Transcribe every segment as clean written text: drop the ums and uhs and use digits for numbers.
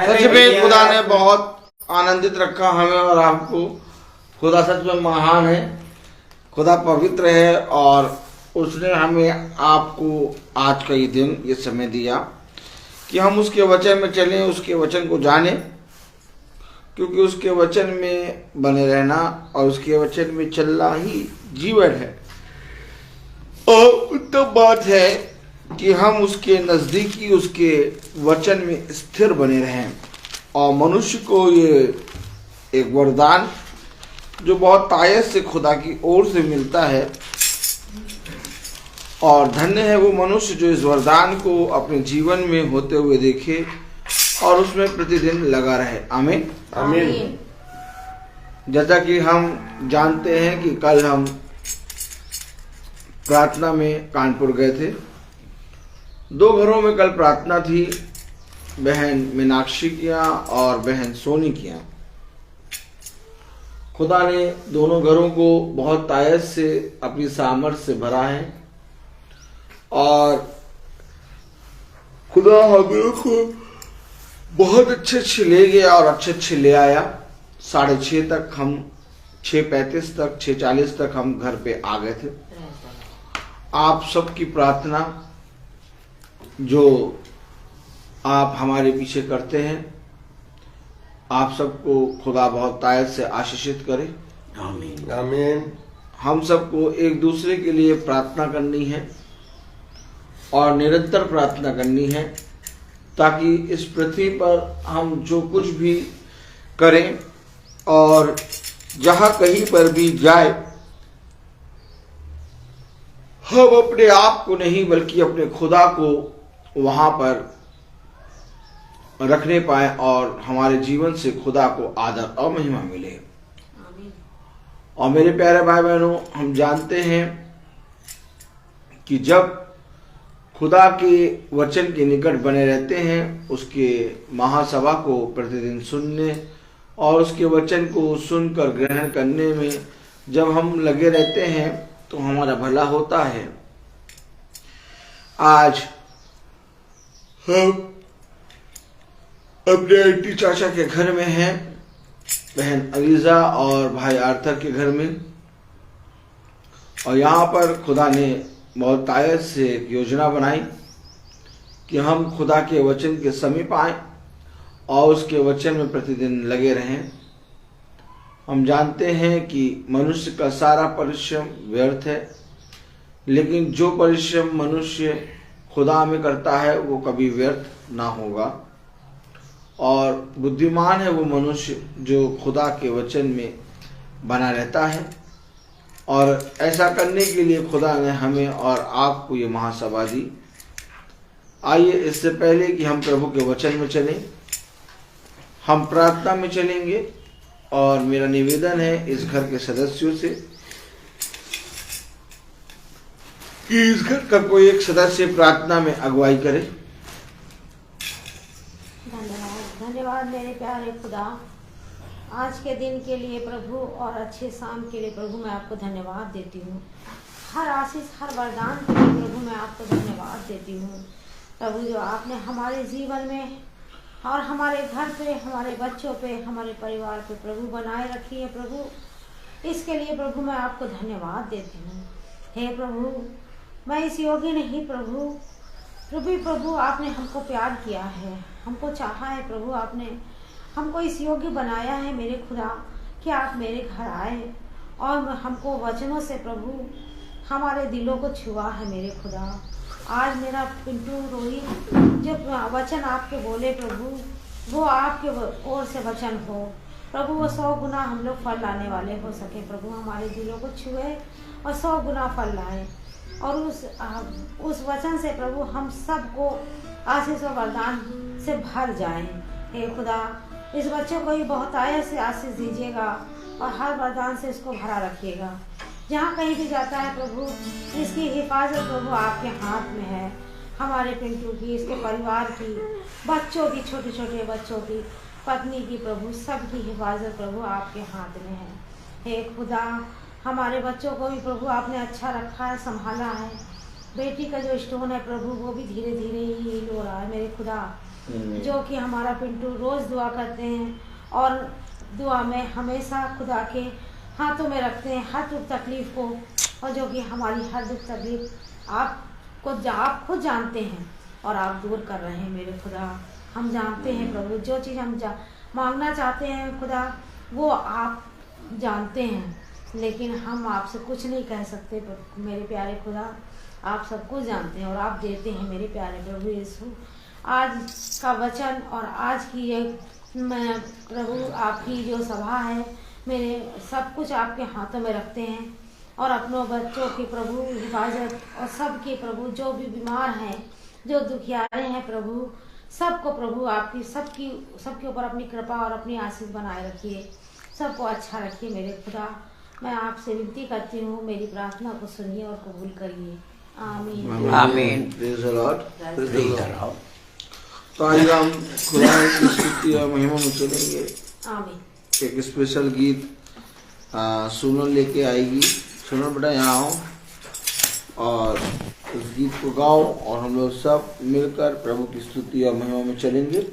सच में खुदा ने बहुत आनंदित रखा हमें और आपको। खुदा सच में महान है, खुदा पवित्र है और उसने हमें आपको आज का ये दिन ये समय दिया कि हम उसके वचन में चलें, उसके वचन को जानें, क्योंकि उसके वचन में बने रहना और उसके वचन में चलना ही जीवन है। और उत्तम बात है कि हम उसके नज़दीकी उसके वचन में स्थिर बने रहें। और मनुष्य को ये एक वरदान जो बहुत तायत से खुदा की ओर से मिलता है, और धन्य है वो मनुष्य जो इस वरदान को अपने जीवन में होते हुए देखे और उसमें प्रतिदिन लगा रहे। आमीन आमीन। जैसा कि हम जानते हैं कि कल हम प्रार्थना में कानपुर गए थे। 2 घरों में कल प्रार्थना थी, बहन मीनाक्षी की यहाँ और बहन सोनी की यहाँ। खुदा ने दोनों घरों को बहुत तायत से अपनी सामर्थ्य से भरा है और खुदा हम लोग को बहुत अच्छे ले गया और अच्छे ले आया। 6:30 तक हम 6:35 तक 6:40 तक हम घर पे आ गए थे। आप सबकी प्रार्थना जो आप हमारे पीछे करते हैं, आप सबको खुदा बहुत तायत से आशीषित करे। आमीन आमीन। हम सबको एक दूसरे के लिए प्रार्थना करनी है और निरंतर प्रार्थना करनी है, ताकि इस पृथ्वी पर हम जो कुछ भी करें और जहाँ कहीं पर भी जाए, हम अपने आप को नहीं बल्कि अपने खुदा को वहाँ पर रखने पाए और हमारे जीवन से खुदा को आदर और महिमा मिले। और मेरे प्यारे भाई बहनों, हम जानते हैं कि जब खुदा के वचन के निकट बने रहते हैं, उसके महासभा को प्रतिदिन सुनने और उसके वचन को सुनकर ग्रहण करने में जब हम लगे रहते हैं तो हमारा भला होता है। आज हम अपने आंटी चाचा के घर में हैं, बहन अलीजा और भाई आर्थर के घर में, और यहाँ पर खुदा ने बहुत तायत से एक योजना बनाई कि हम खुदा के वचन के समीप आए और उसके वचन में प्रतिदिन लगे रहें। हम जानते हैं कि मनुष्य का सारा परिश्रम व्यर्थ है, लेकिन जो परिश्रम मनुष्य खुदा में करता है वो कभी व्यर्थ ना होगा। और बुद्धिमान है वो मनुष्य जो खुदा के वचन में बना रहता है। और ऐसा करने के लिए खुदा ने हमें और आपको ये महासभा दी। आइए, इससे पहले कि हम प्रभु के वचन में चलें, हम प्रार्थना में चलेंगे। और मेरा निवेदन है इस घर के सदस्यों से कि इस घर का कोई एक सदस्य प्रार्थना में अगुवाई करे। धन्यवाद मेरे प्यारे खुदा, आज के दिन के लिए प्रभु और अच्छे शाम के लिए प्रभु मैं आपको धन्यवाद देती हूँ। हर आशीष हर वरदान के लिए प्रभु मैं आपको धन्यवाद देती हूँ। प्रभु जो आपने हमारे जीवन में और हमारे घर पे, हमारे बच्चों पे, हमारे परिवार पे प्रभु बनाए रखी है प्रभु, इसके लिए प्रभु मैं आपको धन्यवाद देती हूँ। हे प्रभु, मैं इस योग्य नहीं प्रभु, प्रभु आपने हमको प्यार किया है, हमको चाहा है प्रभु, आपने हमको इस योग्य बनाया है मेरे खुदा कि आप मेरे घर आए और हमको वचनों से प्रभु हमारे दिलों को छुआ है मेरे खुदा। आज मेरा पिंटू रोहित जो वचन आपके बोले प्रभु, वो आपके ओर से वचन हो प्रभु, वो 100 गुना हम लोग फल लाने वाले हो सके प्रभु, हमारे दिलों को छुए और 100 गुना फल लाए। और उस वचन से प्रभु हम सबको आशीष और वरदान से भर जाएं। हे खुदा, इस बच्चे को भी बहुत आयत से आशीष दीजिएगा और हर वरदान से इसको भरा रखिएगा। जहाँ कहीं भी जाता है प्रभु, इसकी हिफाजत प्रभु आपके हाथ में है। हमारे पिंटू की, इसके परिवार की, बच्चों की, छोटे छोटे बच्चों की, पत्नी की प्रभु, सबकी हिफाजत प्रभु आपके हाथ में है। हे खुदा, हमारे बच्चों को भी प्रभु आपने अच्छा रखा है, संभाला है। बेटी का जो स्टोन है प्रभु, वो भी धीरे धीरे ही हील हो रहा है मेरे खुदा। जो कि हमारा पिंटू रोज़ दुआ करते हैं और दुआ में हमेशा खुदा के हाथों में रखते हैं हर दुख तकलीफ़ को, और जो कि हमारी हर दुख तकलीफ़ आप खुद जानते हैं और आप दूर कर रहे हैं मेरे खुदा। हम जानते हैं प्रभु, जो चीज़ हम मांगना चाहते हैं खुदा वो आप जानते हैं, लेकिन हम आपसे कुछ नहीं कह सकते मेरे प्यारे खुदा। आप सब कुछ जानते हैं और आप देते हैं मेरे प्यारे प्रभु यीशु। आज का वचन और आज की ये प्रभु आपकी जो सभा है, मेरे सब कुछ आपके हाथों में रखते हैं और अपनों बच्चों की प्रभु हिफाजत और सबके प्रभु जो भी बीमार हैं, जो दुखियारे हैं प्रभु, सबको प्रभु आपकी सबके ऊपर अपनी कृपा और अपनी आशीष बनाए रखिए, सबको अच्छा रखिए मेरे खुदा। मैं आपसे विनती करती हूँ, मेरी प्रार्थना को सुनिए और कबूल करिए। आमीन आमीन। Praise the Lord. Praise the Lord. तो आज हम खुदा की स्तुति और महिमा में चलेंगे। आमीन। एक स्पेशल गीत सुनो लेके आएगी। सुनो बेटा यहाँ आओ और उस गीत को गाओ और हम लोग सब मिलकर प्रभु की स्तुति और महिमा में चलेंगे।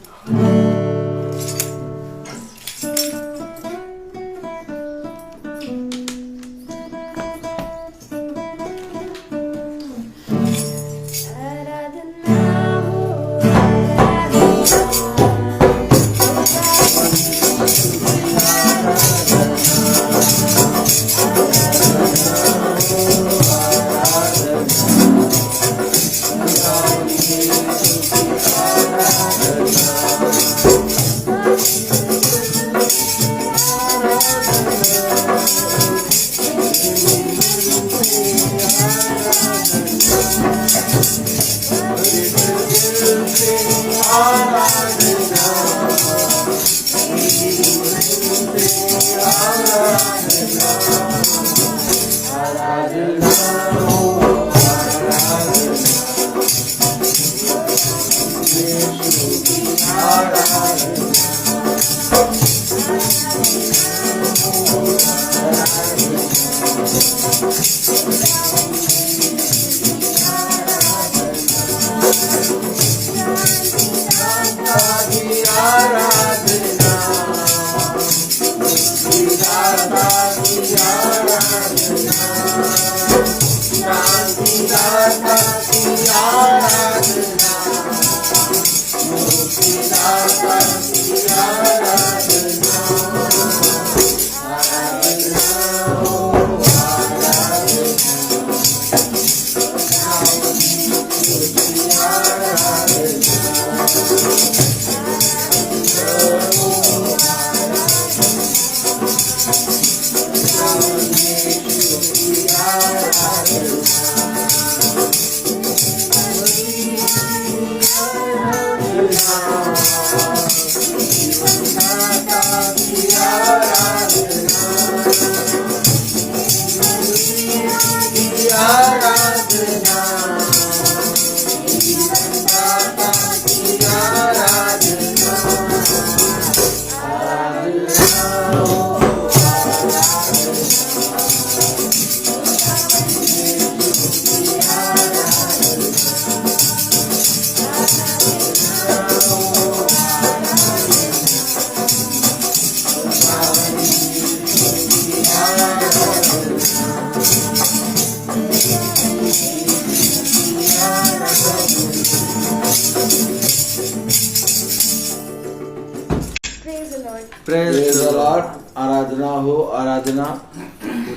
Praise the Lord. आराधना हो, आराधना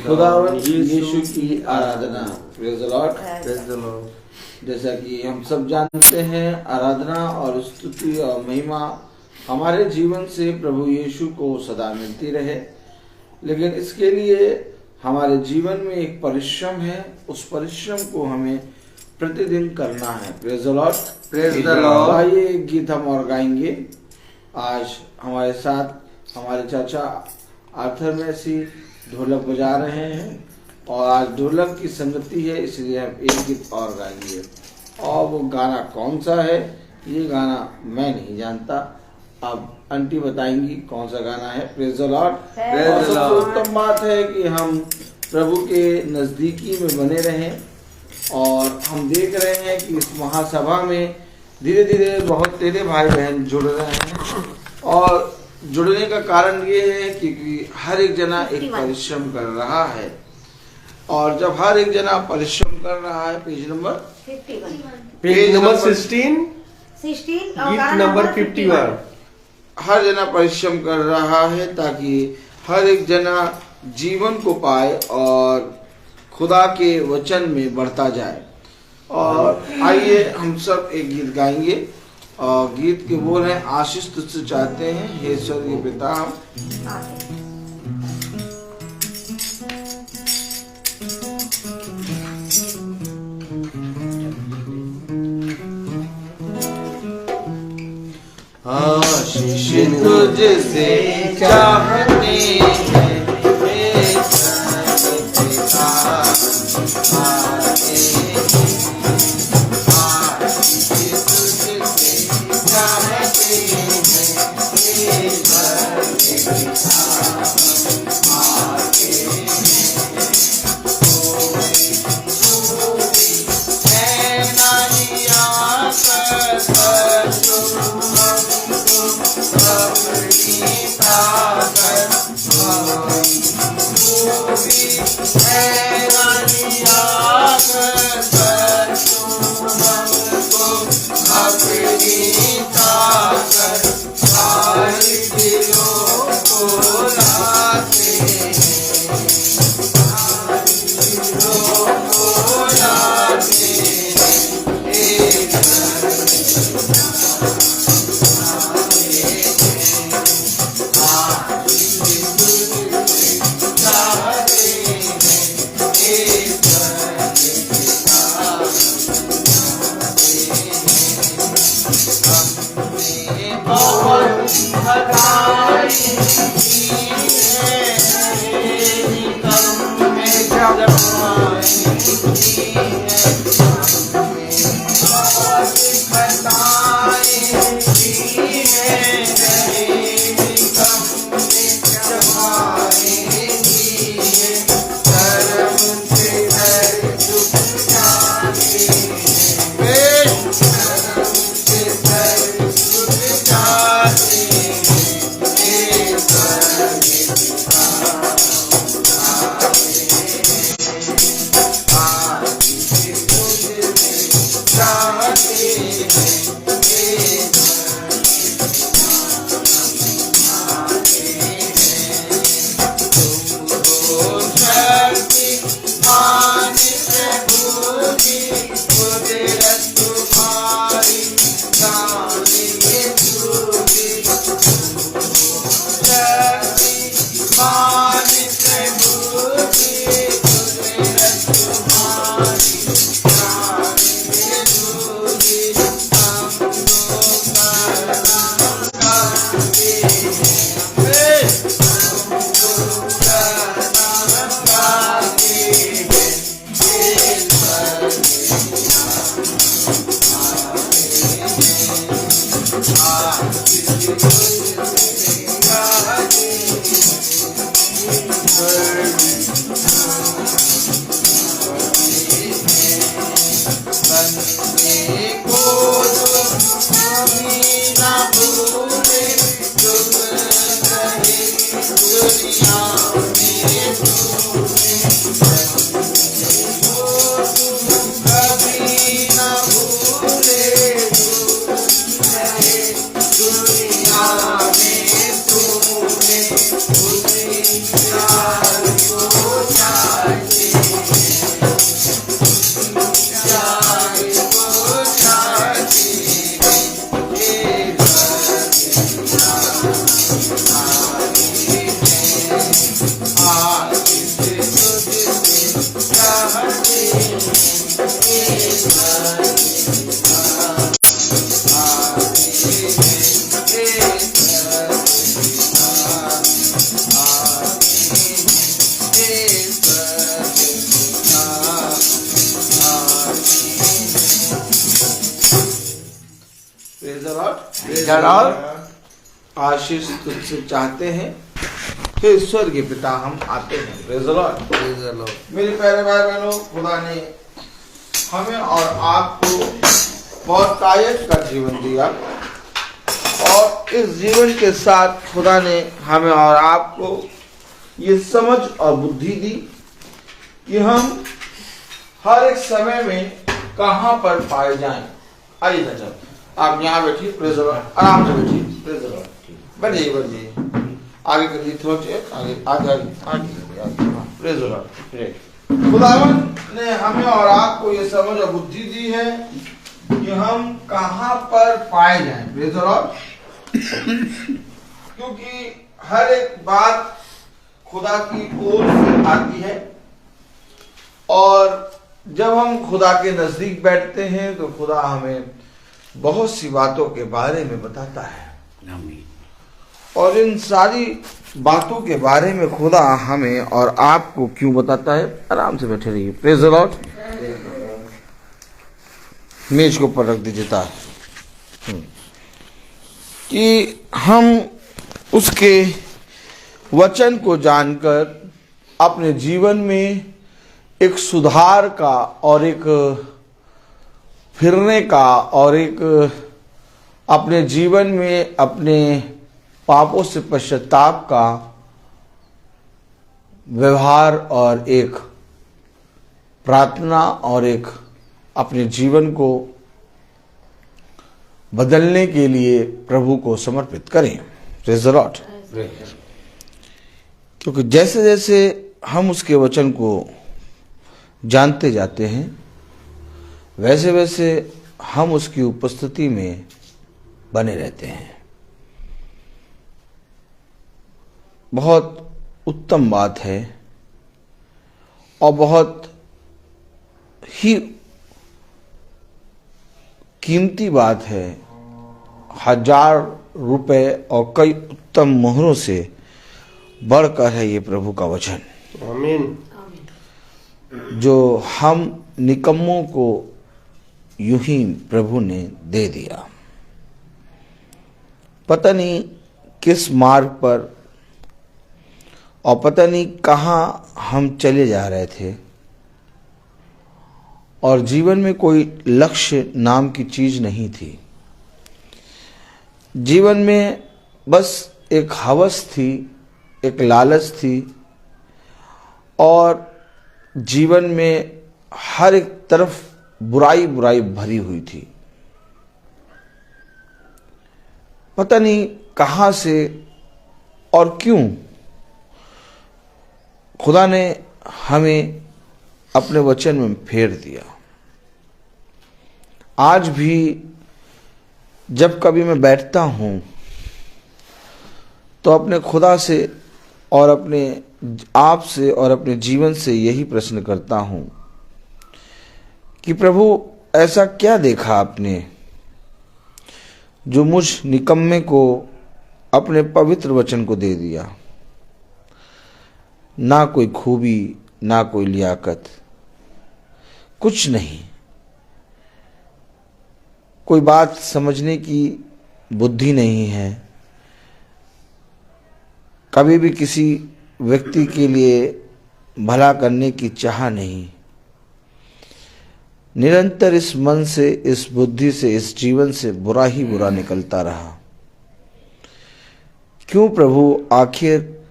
खुदावन यीशु की आराधना। Praise the Lord. Praise the Lord. जैसा कि हम सब जानते हैं, आराधना और स्तुति और महिमा हमारे जीवन से प्रभु यीशु को सदा मिलती रहे, लेकिन इसके लिए हमारे जीवन में एक परिश्रम है। उस परिश्रम को हमें प्रतिदिन करना है। Praise the Lord. Praise the Lord. आइए एक गीत हम और गाएंगे। आज हमारे साथ हमारे चाचा आर्थर मैसी ढोलक बजा रहे हैं और आज ढोलक की संगति है, इसलिए हम एक गीत और गाएंगे। और वो गाना कौन सा है, ये गाना मैं नहीं जानता, अब आंटी बताएंगी कौन सा गाना है। Praise the Lord. और सबसे उत्तम बात है कि हम प्रभु के नजदीकी में बने रहें और हम देख रहे हैं कि इस महासभा में धीरे धीरे बहुत तेरे भाई बहन जुड़ रहे हैं। और जुड़ने का कारण ये है क्योंकि हर एक जना एक परिश्रम कर रहा है। और जब हर एक जना परिश्रम कर रहा है, पेज नंबर 16 गीत नंबर 51, हर जना परिश्रम कर रहा है ताकि हर एक जना जीवन को पाए और खुदा के वचन में बढ़ता जाए। और आइए हम सब एक गीत गाएंगे। और गीत के बोल हैं, आशीष तुझसे चाहते हैं हे स्वर्गीय पिता हम। आशीष तुझसे चाहते हैं हे स्वर्गीय पिता, आशीष तुझसे चाहते हैं हे स्वर्गीय पिता हम आते हैं। Praise the Lord. मेरे प्यारे भाई बहनों, खुदा ने हमें और आपको बहुत तायद का जीवन दिया और इस जीवन के साथ खुदा ने हमें और आपको ये समझ और बुद्धि दी कि हम हर एक समय में कहां पर पाए जाएं। आइए ना, जब आप यहाँ बैठिए, प्रेज़ द लॉर्ड, आराम से बैठिए, प्रेज़ द लॉर्ड, बैठिए, आगे करिए, थोड़ा आगे आगे आगे, प्रेज़ द लॉर्ड। खुदावन ने हमें और आपको ये समझ और बुद्धि दी है कि हम कहां पर पाए जाएं, प्रेज़ द लॉर्ड। क्योंकि हर एक बात खुदा की ओर से आती है और जब हम खुदा के नजदीक बैठते हैं तो खुदा हमें बहुत सी बातों के बारे में बताता है और इन सारी बातों के बारे में खुदा हमें और आपको क्यों बताता है। आराम से बैठे रहिए, प्रेज़ द लॉर्ड। मेज के ऊपर रख दीजिए तार, कि हम उसके वचन को जानकर अपने जीवन में एक सुधार का और एक फिरने का और एक अपने जीवन में अपने पापों से पश्चाताप का व्यवहार और एक प्रार्थना और एक अपने जीवन को बदलने के लिए प्रभु को समर्पित करें। Praise the Lord. क्योंकि जैसे जैसे हम उसके वचन को जानते जाते हैं वैसे वैसे हम उसकी उपस्थिति में बने रहते हैं। बहुत उत्तम बात है और बहुत ही कीमती बात है। 1000 रुपए और कई उत्तम मोहरों से बढ़कर है ये प्रभु का वचन, आमीन, जो हम निकम्मों को यूं ही प्रभु ने दे दिया। पता नहीं किस मार्ग पर और पता नहीं कहां हम चले जा रहे थे और जीवन में कोई लक्ष्य नाम की चीज नहीं थी। जीवन में बस एक हवस थी, एक लालच थी और जीवन में हर एक तरफ बुराई बुराई भरी हुई थी। पता नहीं कहां से और क्यों खुदा ने हमें अपने वचन में फेर दिया। आज भी जब कभी मैं बैठता हूं तो अपने खुदा से और अपने आप से और अपने जीवन से यही प्रश्न करता हूं कि प्रभु ऐसा क्या देखा आपने जो मुझ निकम्मे को अपने पवित्र वचन को दे दिया। ना कोई खूबी, ना कोई लियाकत, कुछ नहीं, कोई बात समझने की बुद्धि नहीं है, कभी भी किसी व्यक्ति के लिए भला करने की चाह नहीं। निरंतर इस मन से, इस बुद्धि से, इस जीवन से बुरा ही बुरा निकलता रहा। क्यों प्रभु, आखिर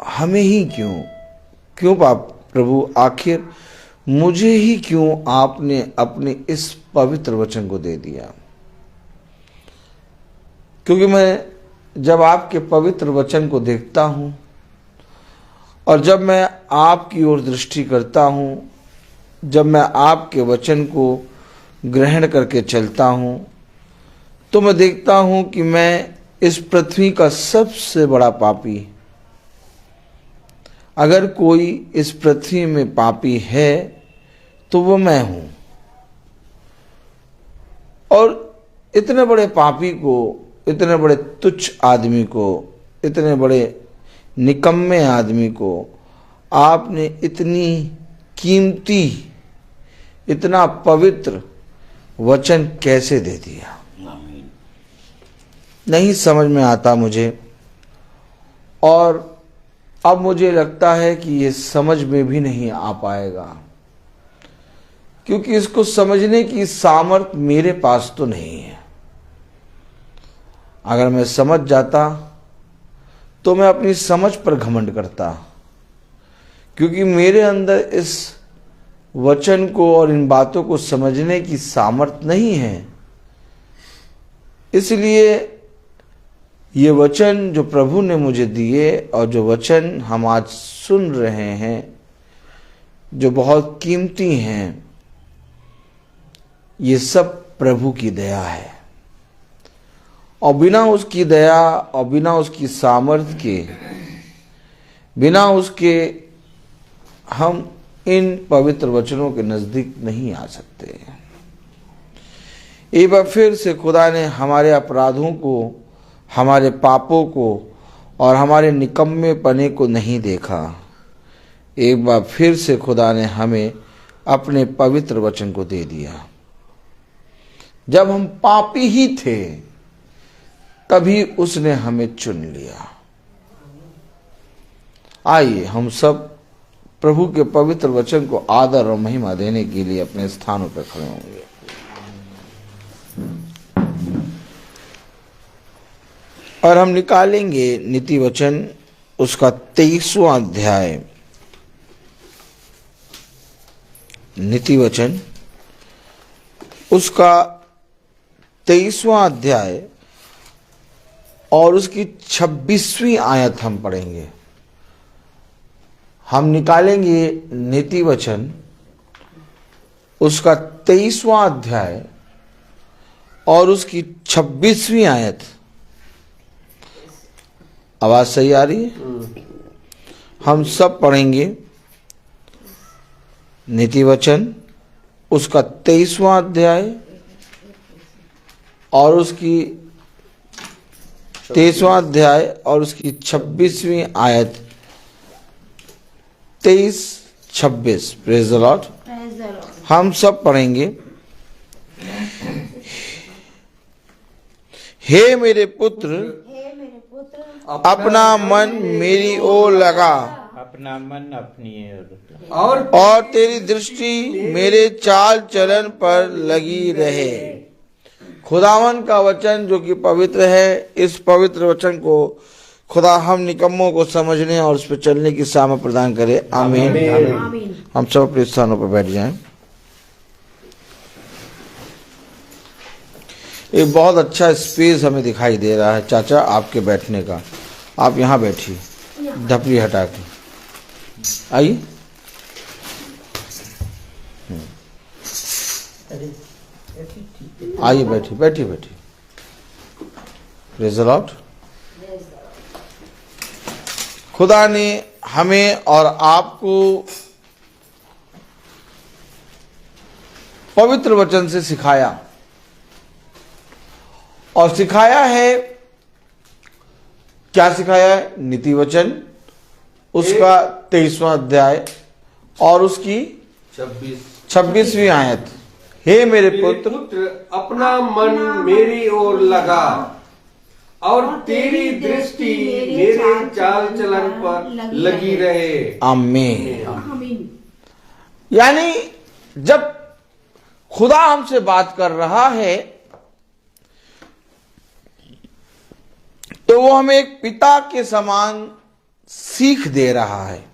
हमें ही क्यों पाप प्रभु, आखिर मुझे ही क्यों आपने अपने इस पवित्र वचन को दे दिया। क्योंकि मैं जब आपके पवित्र वचन को देखता हूं और जब मैं आपकी ओर दृष्टि करता हूं, जब मैं आपके वचन को ग्रहण करके चलता हूं, तो मैं देखता हूं कि मैं इस पृथ्वी का सबसे बड़ा पापी, अगर कोई इस पृथ्वी में पापी है तो वो मैं हूं। और इतने बड़े पापी को, इतने बड़े तुच्छ आदमी को, इतने बड़े निकम्मे आदमी को आपने इतनी कीमती, इतना पवित्र वचन कैसे दे दिया, नहीं समझ में आता मुझे। और अब मुझे लगता है कि ये समझ में भी नहीं आ पाएगा, क्योंकि इसको समझने की सामर्थ्य मेरे पास तो नहीं है। अगर मैं समझ जाता तो मैं अपनी समझ पर घमंड करता, क्योंकि मेरे अंदर इस वचन को और इन बातों को समझने की सामर्थ्य नहीं है। इसलिए ये वचन जो प्रभु ने मुझे दिए और जो वचन हम आज सुन रहे हैं, जो बहुत कीमती हैं, ये सब प्रभु की दया है। और बिना उसकी दया और बिना उसकी सामर्थ्य के, बिना उसके हम इन पवित्र वचनों के नजदीक नहीं आ सकते। एक बार फिर से खुदा ने हमारे अपराधों को, हमारे पापों को और हमारे निकम्मेपने को नहीं देखा। एक बार फिर से खुदा ने हमें अपने पवित्र वचन को दे दिया। जब हम पापी ही थे तभी उसने हमें चुन लिया। आइए हम सब प्रभु के पवित्र वचन को आदर और महिमा देने के लिए अपने स्थानों पर खड़े होंगे। और हम निकालेंगे नीति वचन उसका 23वां अध्याय। नीति वचन उसका 23वां अध्याय और उसकी 26वीं आयत हम पढ़ेंगे। हम निकालेंगे नीति वचन उसका 23वां अध्याय और उसकी 26वीं आयत। आवाज सही आ रही है? हम सब पढ़ेंगे नीति वचन उसका 23वां अध्याय और उसकी 23वां अध्याय और उसकी 26वीं आयत। 23-26। Praise the Lord. हम सब पढ़ेंगे। हे मेरे पुत्र, अपना मन मेरी ओर लगा, अपना मन अपनी ओर, और तेरी दृष्टि मेरे चाल चलन पर लगी रहे। खुदावन का वचन जो कि पवित्र है, इस पवित्र वचन को खुदा हम निकम्मों को समझने और उस पर चलने की सामर्थ प्रदान करे। आमीन। हम सब अपने स्थानों पर बैठ जाएं। एक बहुत अच्छा स्पेस हमें दिखाई दे रहा है चाचा आपके बैठने का। आप यहाँ बैठिए, धपली हटा के आइए। आइए बैठिए बैठिए बैठिए। Praise the Lord. खुदा ने हमें और आपको पवित्र वचन से सिखाया, और सिखाया है, क्या सिखाया है? नीति वचन उसका 23वां अध्याय और उसकी 26वीं आयत। हे मेरे पुत्र, अपना मन मेरी ओर लगा, और तेरी दृष्टि मेरे चाल चलन पर लगी रहे। आमीन। यानी जब खुदा हमसे बात कर रहा है तो वो हमें एक पिता के समान सीख दे रहा है।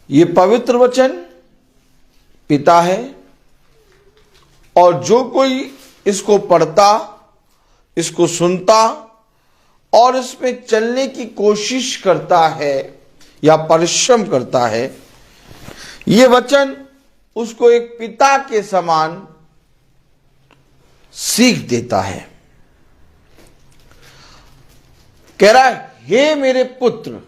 ये पवित्र वचन पिता है, और जो कोई इसको पढ़ता, इसको सुनता और इसमें चलने की कोशिश करता है या परिश्रम करता है, ये वचन उसको एक पिता के समान सीख देता है। कह रहा है, हे मेरे पुत्र।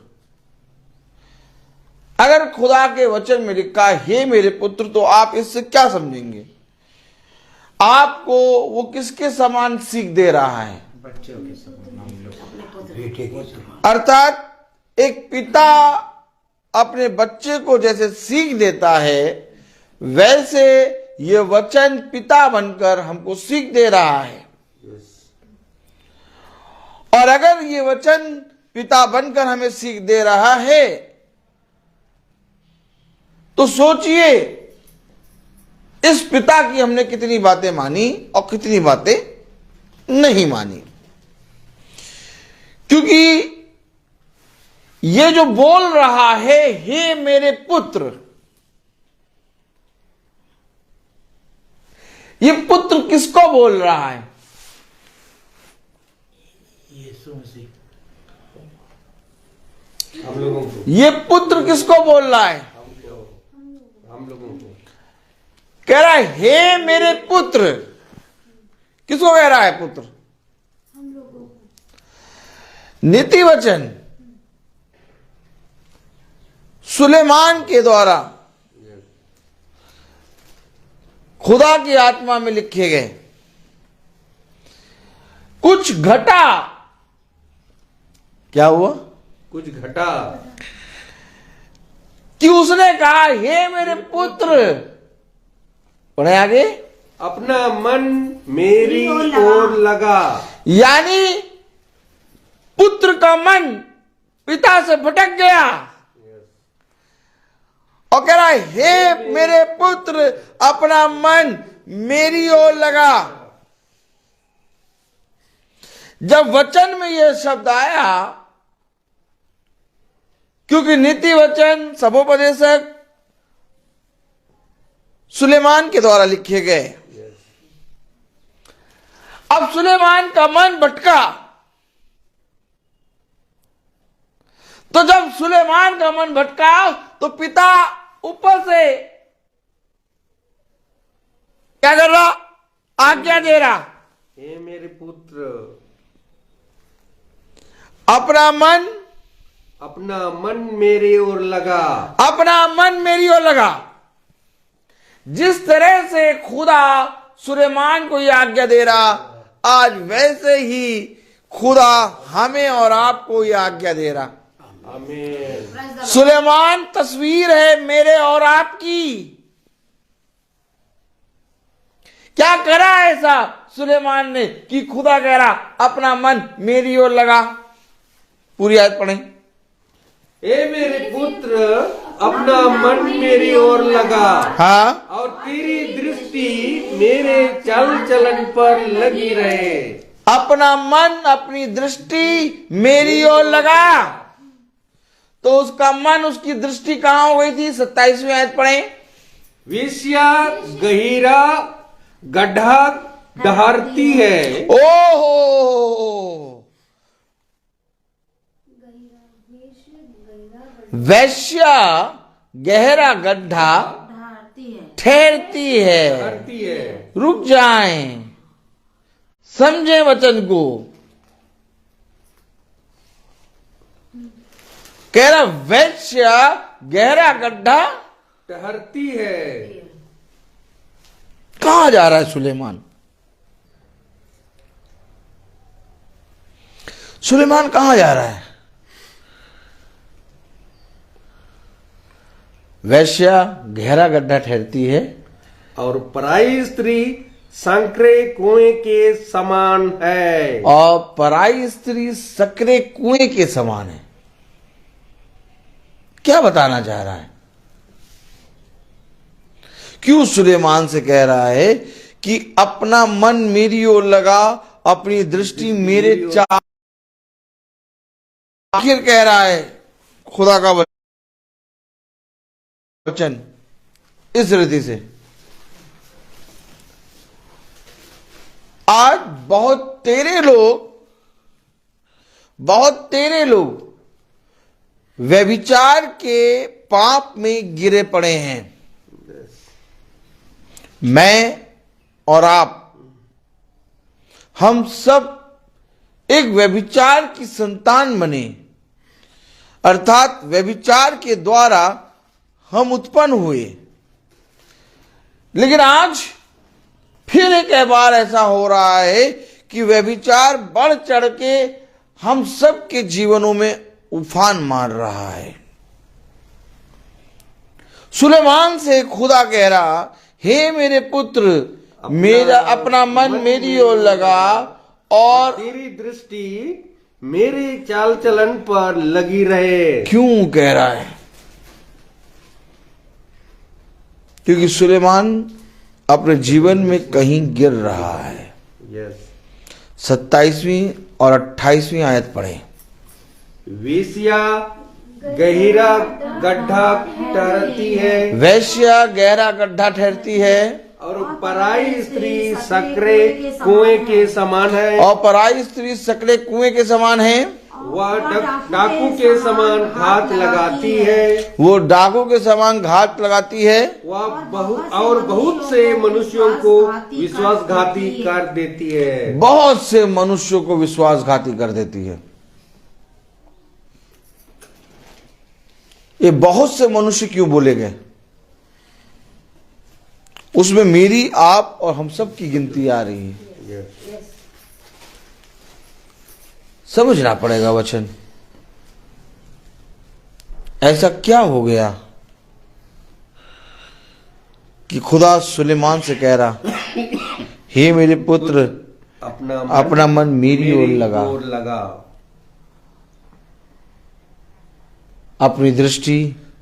अगर खुदा के वचन में लिखा है हे मेरे पुत्र, तो आप इससे क्या समझेंगे? आपको वो किसके समान सीख दे रहा है? बच्चों के समान, अर्थात एक पिता अपने बच्चे को जैसे सीख देता है, वैसे ये वचन पिता बनकर हमको सीख दे रहा है। और अगर ये वचन पिता बनकर हमें सीख दे रहा है, तो सोचिए इस पिता की हमने कितनी बातें मानी और कितनी बातें नहीं मानी। क्योंकि ये जो बोल रहा है, हे मेरे पुत्र, ये पुत्र किसको बोल रहा है? हम लोगों को, ये पुत्र किसको बोल रहा है? हम लोगों को कह रहा है हे मेरे पुत्र। किसको कह रहा है पुत्र? नीति वचन सुलेमान के द्वारा खुदा की आत्मा में लिखे गए। कुछ घटा, क्या हुआ? कुछ घटा कि उसने कहा हे मेरे पुत्र, पढ़े आगे, अपना मन मेरी ओर लगा। यानी पुत्र का मन पिता से भटक गया और कह रहा है हे मेरे पुत्र, अपना मन मेरी ओर लगा। जब वचन में यह शब्द आया, क्योंकि नीति वचन सबोपदेशक सुलेमान के द्वारा लिखे गए, अब सुलेमान का मन भटका। तो जब सुलेमान का मन भटका तो पिता ऊपर से क्या कर रहा? आज्ञा दे रहा, हे मेरे पुत्र, अपना मन मेरी ओर लगा। अपना मन मेरी ओर लगा। जिस तरह से खुदा सुलेमान को यह आज्ञा दे रहा, आज वैसे ही खुदा हमें और आपको यह आज्ञा दे रहा। आमीन। सुलेमान तस्वीर है मेरे और आपकी। क्या करा ऐसा सुलेमान ने कि खुदा कह रहा अपना मन मेरी ओर लगा? पूरी आयत पढ़ें। हे मेरे पुत्र, अपना मन मेरी ओर लगा। हाँ, और तेरी दृष्टि मेरे चाल चलन पर लगी रहे। अपना मन, अपनी दृष्टि मेरी ओर लगा। तो उसका मन, उसकी दृष्टि कहां हो गई थी? 27वीं आयत पढ़ें। वेश्या गहीरा गड्ढा डहारती है। ओहो, वैश्या गहरा गड्ढा ठहरती है। डहारती है। रुक जाएं, समझे वचन को। कह रहा वैश्या गहरा गड्ढा ठहरती है। कहां जा रहा है सुलेमान? सुलेमान कहां जा रहा है? वैश्या गहरा गड्ढा ठहरती है और पराई स्त्री संकरे कुएं के समान है। और पराई स्त्री सकरे कुएं के समान है। क्या बताना चाह रहा है? क्यों सुलेमान से कह रहा है कि अपना मन मेरी ओर लगा, अपनी दृष्टि मेरे चाल? आखिर कह रहा है खुदा का वचन इस रीति से। आज बहुत तेरे लोग व्यभिचार के पाप में गिरे पड़े हैं। मैं और आप, हम सब एक व्यभिचार की संतान बने, अर्थात व्यभिचार के द्वारा हम उत्पन्न हुए। लेकिन आज फिर एक बार ऐसा हो रहा है कि व्यभिचार बढ़ चढ़ के हम सब के जीवनों में उफान मार रहा है। सुलेमान से खुदा कह रहा, हे मेरे पुत्र, मेरा अपना मन मेरी ओर लगा और तेरी दृष्टि मेरे चाल चलन पर लगी रहे। क्यों कह रहा है? क्योंकि सुलेमान अपने जीवन में कहीं गिर रहा है। यस। 27वीं और 28वीं आयत पढ़ें। वेश्या गहरा गड्ढा ठहरती है, वैश्या गहरा गड्ढा ठहरती है, और पराई स्त्री सकरे कुएं के समान है, और पराई स्त्री सकरे कुएं के समान है। वह डाकू के समान घात लगाती है, वो डाकू के समान घात लगाती है, वह बहुत से मनुष्यों को विश्वासघाती कर देती है। बहुत से मनुष्यों को विश्वासघाती कर देती है। ये बहुत से मनुष्य क्यों बोले गए? उसमें मेरी, आप और हम सब की गिनती आ रही है। समझना पड़ेगा वचन। ऐसा क्या हो गया कि खुदा सुलेमान से कह रहा, हे मेरे पुत्र, अपना मन मेरी ओर लगा, अपनी दृष्टि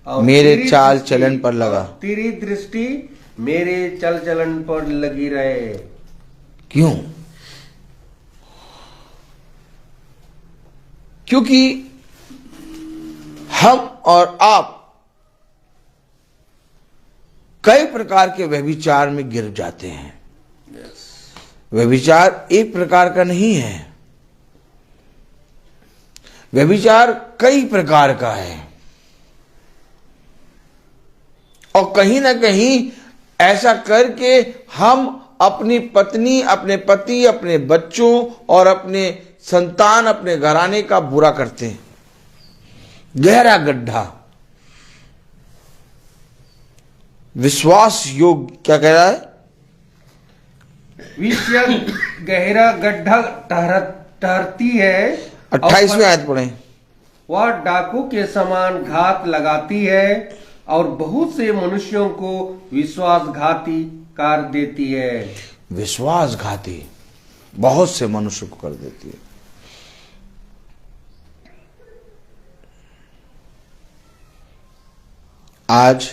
मेरे चाल चलन पर लगा। तेरी दृष्टि मेरे चल चलन पर लगी रहे। क्यों? क्योंकि हम और आप कई प्रकार के व्यभिचार में गिर जाते हैं। व्यभिचार एक प्रकार का नहीं है, व्यभिचार कई प्रकार का है। और कहीं ना कहीं ऐसा करके हम अपनी पत्नी, अपने पति, अपने बच्चों और अपने संतान, अपने घराने का बुरा करते हैं। गहरा गड्ढा। विश्वास योग क्या कह रहा है? विषय गहरा गड्ढा ठहरती है। 28वें आयत पढ़ें। वह डाकू के समान घात लगाती है और बहुत से मनुष्यों को विश्वासघाती कर देती है। विश्वासघाती बहुत से मनुष्य को कर देती है। आज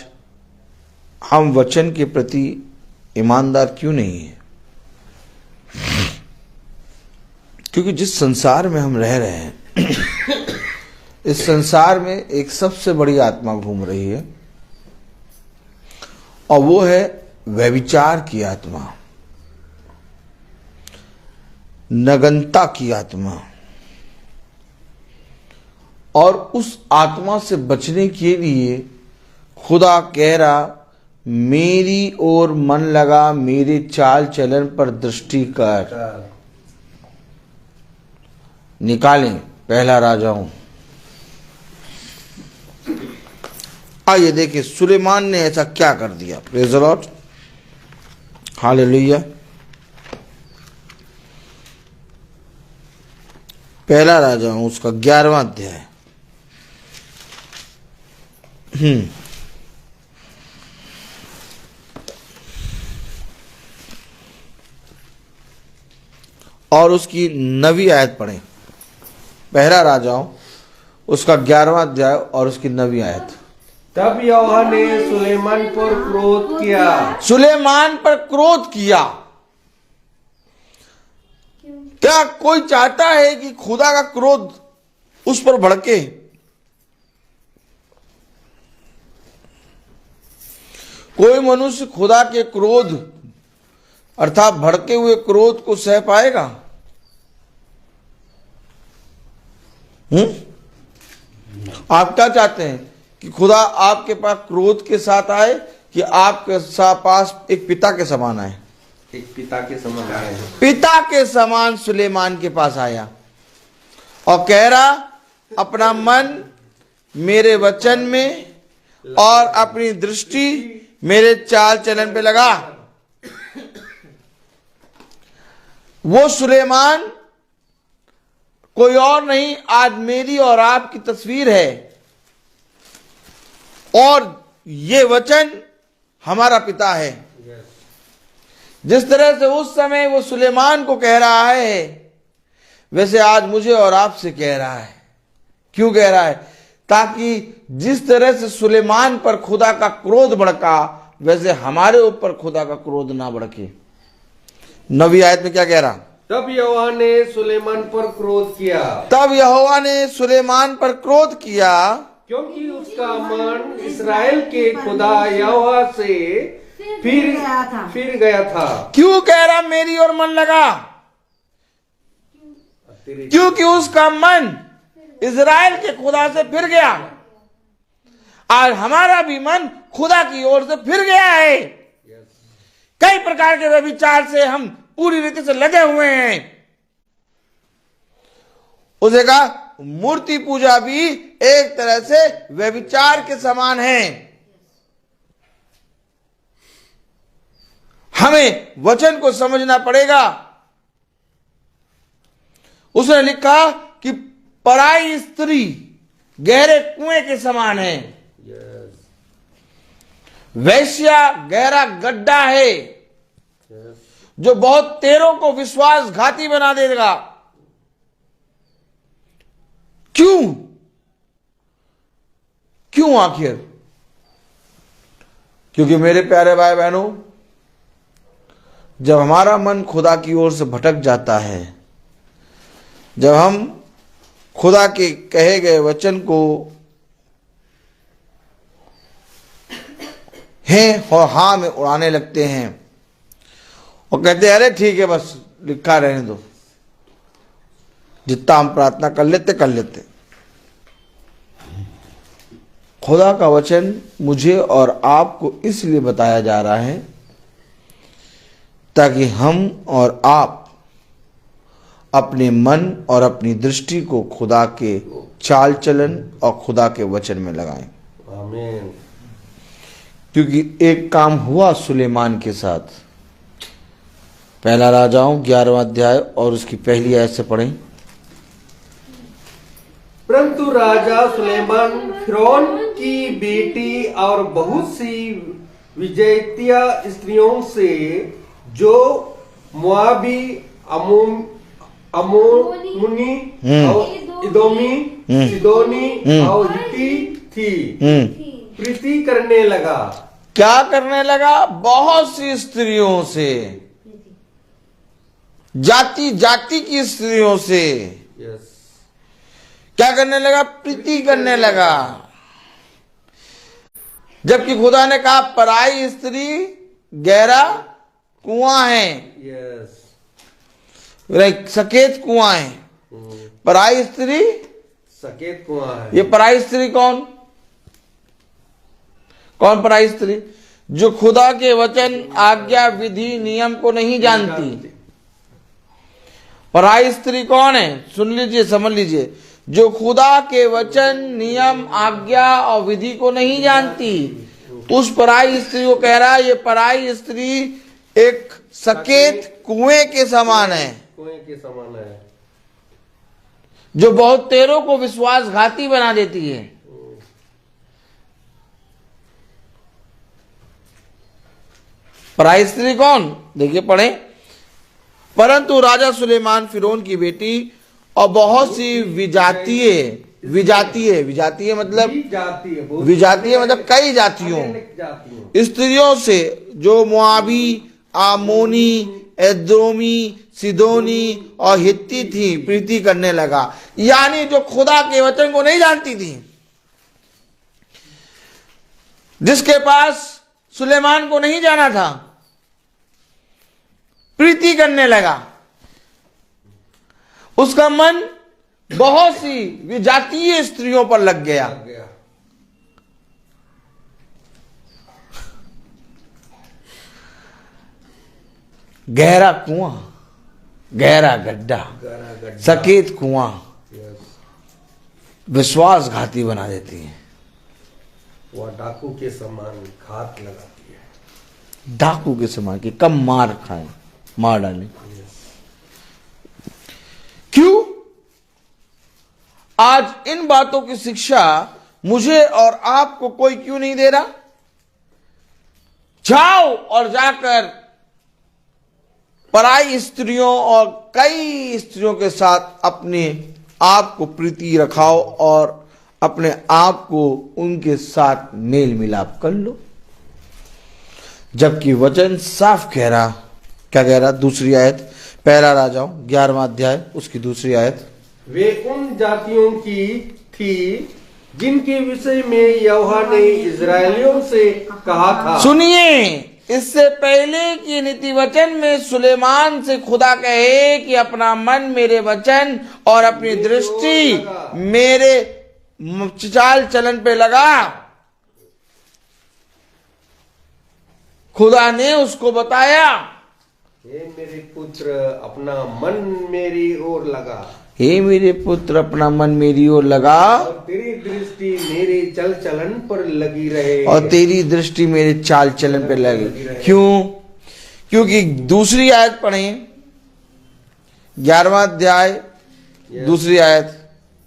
हम वचन के प्रति ईमानदार क्यों नहीं है? क्योंकि जिस संसार में हम रह रहे हैं, इस संसार में एक सबसे बड़ी आत्मा घूम रही है, और वो है व्यभिचार की आत्मा, नग्नता की आत्मा। और उस आत्मा से बचने के लिए खुदा कह रहा, मेरी ओर मन लगा, मेरे चाल चलन पर दृष्टि कर। निकालें पहला राजाओं। आइए देखिए सुलेमान ने ऐसा क्या कर दिया। Praise the Lord, hallelujah. पहला राजाओं उसका 11वां अध्याय। और उसकी 9वीं आयत पढ़ें। पहला राजाओं उसका 11वां अध्याय और उसकी 9वीं आयत। तब यहोवा ने सुलेमान पर क्रोध किया। सुलेमान पर क्रोध किया। क्या कोई चाहता है कि खुदा का क्रोध उस पर भड़के? कोई मनुष्य खुदा के क्रोध अर्थात भड़के हुए क्रोध को सह पाएगा? आप क्या चाहते हैं कि खुदा आपके पास क्रोध के साथ आए कि आपके पास एक पिता के समान आए? एक पिता के समान आए। पिता के समान सुलेमान के पास आया और कह रहा, अपना मन मेरे वचन में और अपनी दृष्टि मेरे चाल चलन पे लगा। वो सुलेमान कोई और नहीं, आज मेरी और आपकी तस्वीर है, और ये वचन हमारा पिता है। जिस तरह से उस समय वो सुलेमान को कह रहा है, वैसे आज मुझे और आपसे कह रहा है। क्यों कह रहा है? ताकि जिस तरह से सुलेमान पर खुदा का क्रोध भड़का, वैसे हमारे ऊपर खुदा का क्रोध ना भड़के। 9वीं आयत में क्या कह रहा? तब यहोवा ने सुलेमान पर क्रोध किया, तब यहोवा ने सुलेमान पर क्रोध किया, क्योंकि उसका मन इसराइल के खुदा यहोवा से फिर गया था। क्यों कह रहा मेरी ओर मन लगा? क्योंकि उसका मन इजराइल के खुदा से फिर गया। और हमारा भी मन खुदा की ओर से फिर गया है। कई प्रकार के व्यभिचार से हम पूरी रीति से लगे हुए हैं। उसे कहा मूर्ति पूजा भी एक तरह से व्यभिचार के समान है। हमें वचन को समझना पड़ेगा। उसने लिखा कि पराई स्त्री गहरे कुएं के समान है। वैश्या गहरा गड्ढा है जो बहुत तेरों को विश्वासघाती बना देगा। क्यों आखिर? क्योंकि मेरे प्यारे भाई बहनों, जब हमारा मन खुदा की ओर से भटक जाता है, जब हम खुदा के कहे गए वचन को हैं और हाँ में उड़ाने लगते हैं और कहते हैं अरे ठीक है बस लिखा रहने दो, जितना हम प्रार्थना कर लेते। खुदा का वचन मुझे और आपको इसलिए बताया जा रहा है ताकि हम और आप अपने मन और अपनी दृष्टि को खुदा के चाल चलन और खुदा के वचन में लगाएं। आमीन। क्योंकि एक काम हुआ सुलेमान के साथ। पहला राजाओं 11वां अध्याय और उसकी पहली आयत से पढ़ें। परंतु राजा सुलेमान फिरौन की बेटी और बहुत सी विजेतिया स्त्रियों से जो मुआबी अमोनी और इदोमी सिदोनी और हित्ती थी प्रीति करने लगा। क्या करने लगा? बहुत सी स्त्रियों से, जाति जाति की स्त्रियों से क्या करने लगा? प्रीति करने लगा। जबकि खुदा ने कहा पराई स्त्री गहरा कुआं है, सकेत कुआं है। पराई स्त्री सकेत कुआं है। ये पराई स्त्री कौन पराई स्त्री? जो खुदा के वचन आज्ञा विधि नियम को नहीं जानती। पराई स्त्री कौन है? सुन लीजिए, समझ लीजिए। जो खुदा के वचन नियम आज्ञा और विधि को नहीं जानती, उस पराई स्त्री को कह रहा है ये पराई स्त्री एक सकेत कुएं के समान है, कुएं के समान है, जो बहुत तेरों को विश्वासघाती बना देती है। पराई स्त्री कौन? देखिए पढ़े। परंतु राजा सुलेमान फिरौन की बेटी और बहुत सी विजातीय मतलब कई जातियों स्त्रियों से जो मुआबी आमोनी एदोमी सिदोनी और हित्ती थी प्रीति करने लगा। यानी जो खुदा के वचन को नहीं जानती थी, जिसके पास सुलेमान को नहीं जाना था, प्रीति करने लगा। उसका मन बहुत सी विजातीय स्त्रियों पर लग गया। गहरा कुआं, गहरा गड्ढा, सकेत कुआं विश्वासघाती बना देती है। वह डाकू के समान घात लगाती है। डाकू के समान कि कम मार खाए, मार डाले। क्यों? आज इन बातों की शिक्षा मुझे और आपको कोई क्यों नहीं दे रहा? जाओ और जाकर पराई स्त्रियों और कई स्त्रियों के साथ अपने आप को प्रीति रखाओ और अपने आप को उनके साथ मेल मिलाप कर लो। जबकि वचन साफ कह रहा, क्या कह रहा? दूसरी आयत, पहला राजाओं 11वां अध्याय उसकी दूसरी आयत। वे उन जातियों की थी जिनके विषय में यहोवा ने इजरायलियों से कहा था। सुनिए, इससे पहले कि नीति वचन में सुलेमान से खुदा कहे कि अपना मन मेरे वचन और अपनी दृष्टि मेरे चाल चलन पे लगा, खुदा ने उसको बताया, हे मेरे पुत्र अपना मन मेरी ओर लगा, हे मेरे पुत्र अपना मन मेरी ओर लगा और तेरी दृष्टि मेरे चल चलन पर लगी रहे। और तेरी दृष्टि मेरे चाल चलन पे लगी। क्यों? क्योंकि दूसरी आयत पढ़ें, 11वां अध्याय दूसरी आयत।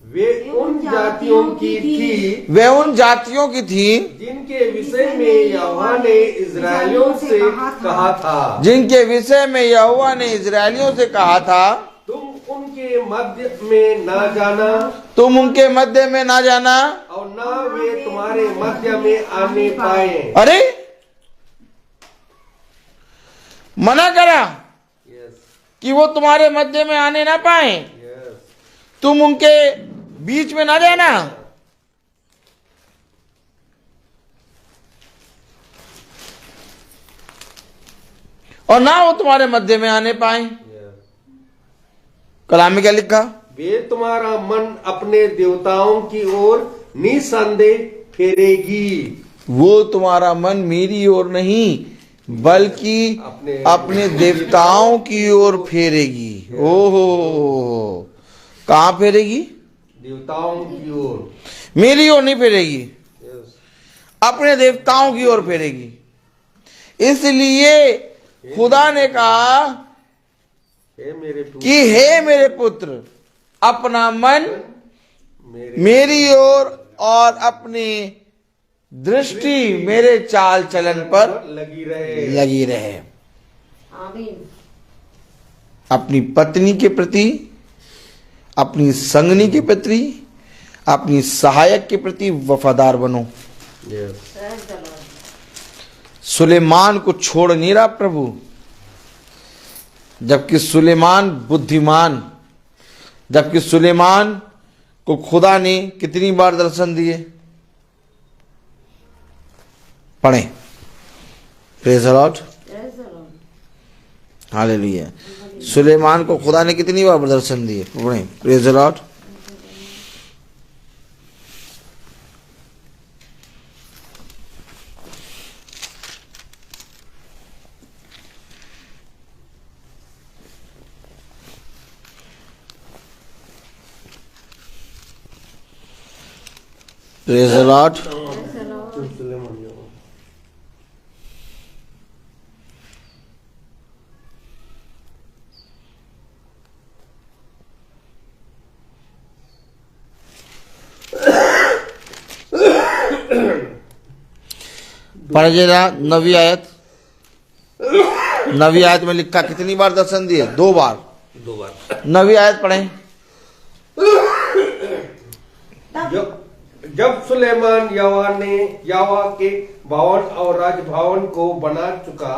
वे उन जातियों की थी वे उन जातियों की थी जिनके विषय में यहोवा ने इजरायलियों से कहा था, जिनके विषय में यहोवा ने इजरायलियों से कहा था, तुम उनके मध्य में ना जाना तुम उनके मध्य में ना जाना और ना वे तुम्हारे मध्य में आने पाए। अरे मना करा यस कि वो तुम्हारे मध्य में आने ना पाए, यस तुम उनके बीच में ना जाना। और ना वो तुम्हारे मध्य में आने पाए। कलाम में क्या लिखा? वे तुम्हारा मन अपने देवताओं की ओर निसंदेह फेरेगी। वो तुम्हारा मन मेरी ओर नहीं बल्कि अपने देवताओं की ओर फेरेगी। ओहो, कहाँ फेरेगी? देवताओं की ओर, मेरी ओर नहीं फेरेगी, यस अपने देवताओं की ओर फेरेगी। इसलिए खुदा ने कहा हे मेरे पुत्र कि हे मेरे पुत्र अपना मन मेरे मेरी ओर और अपनी दृष्टि मेरे चाल चलन पर लगी रहे। आमीन। अपनी पत्नी के प्रति, अपनी संगनी के प्रति, अपनी सहायक के प्रति वफादार बनो। Yes Praise the Lord. Suleman को छोड़ नहीं रहा प्रभु, जबकि सुलेमान बुद्धिमान, जबकि सुलेमान को खुदा ने कितनी बार दर्शन दिए? पढ़ें। Praise the Lord, Praise the Lord. Hallelujah. Suleman को खुदा ने कितनी बार दर्शन दिए? पढ़ें। Praise the Lord. Praise the Lord. Praise the Lord. पढ़िए ना 9वीं आयत। 9वीं आयत में लिखा कितनी बार दर्शन दिए? 2 बार। 2 बार। 9वीं आयत पढ़ें। जब सुलेमान यहोवा के भवन और राजभवन को बना चुका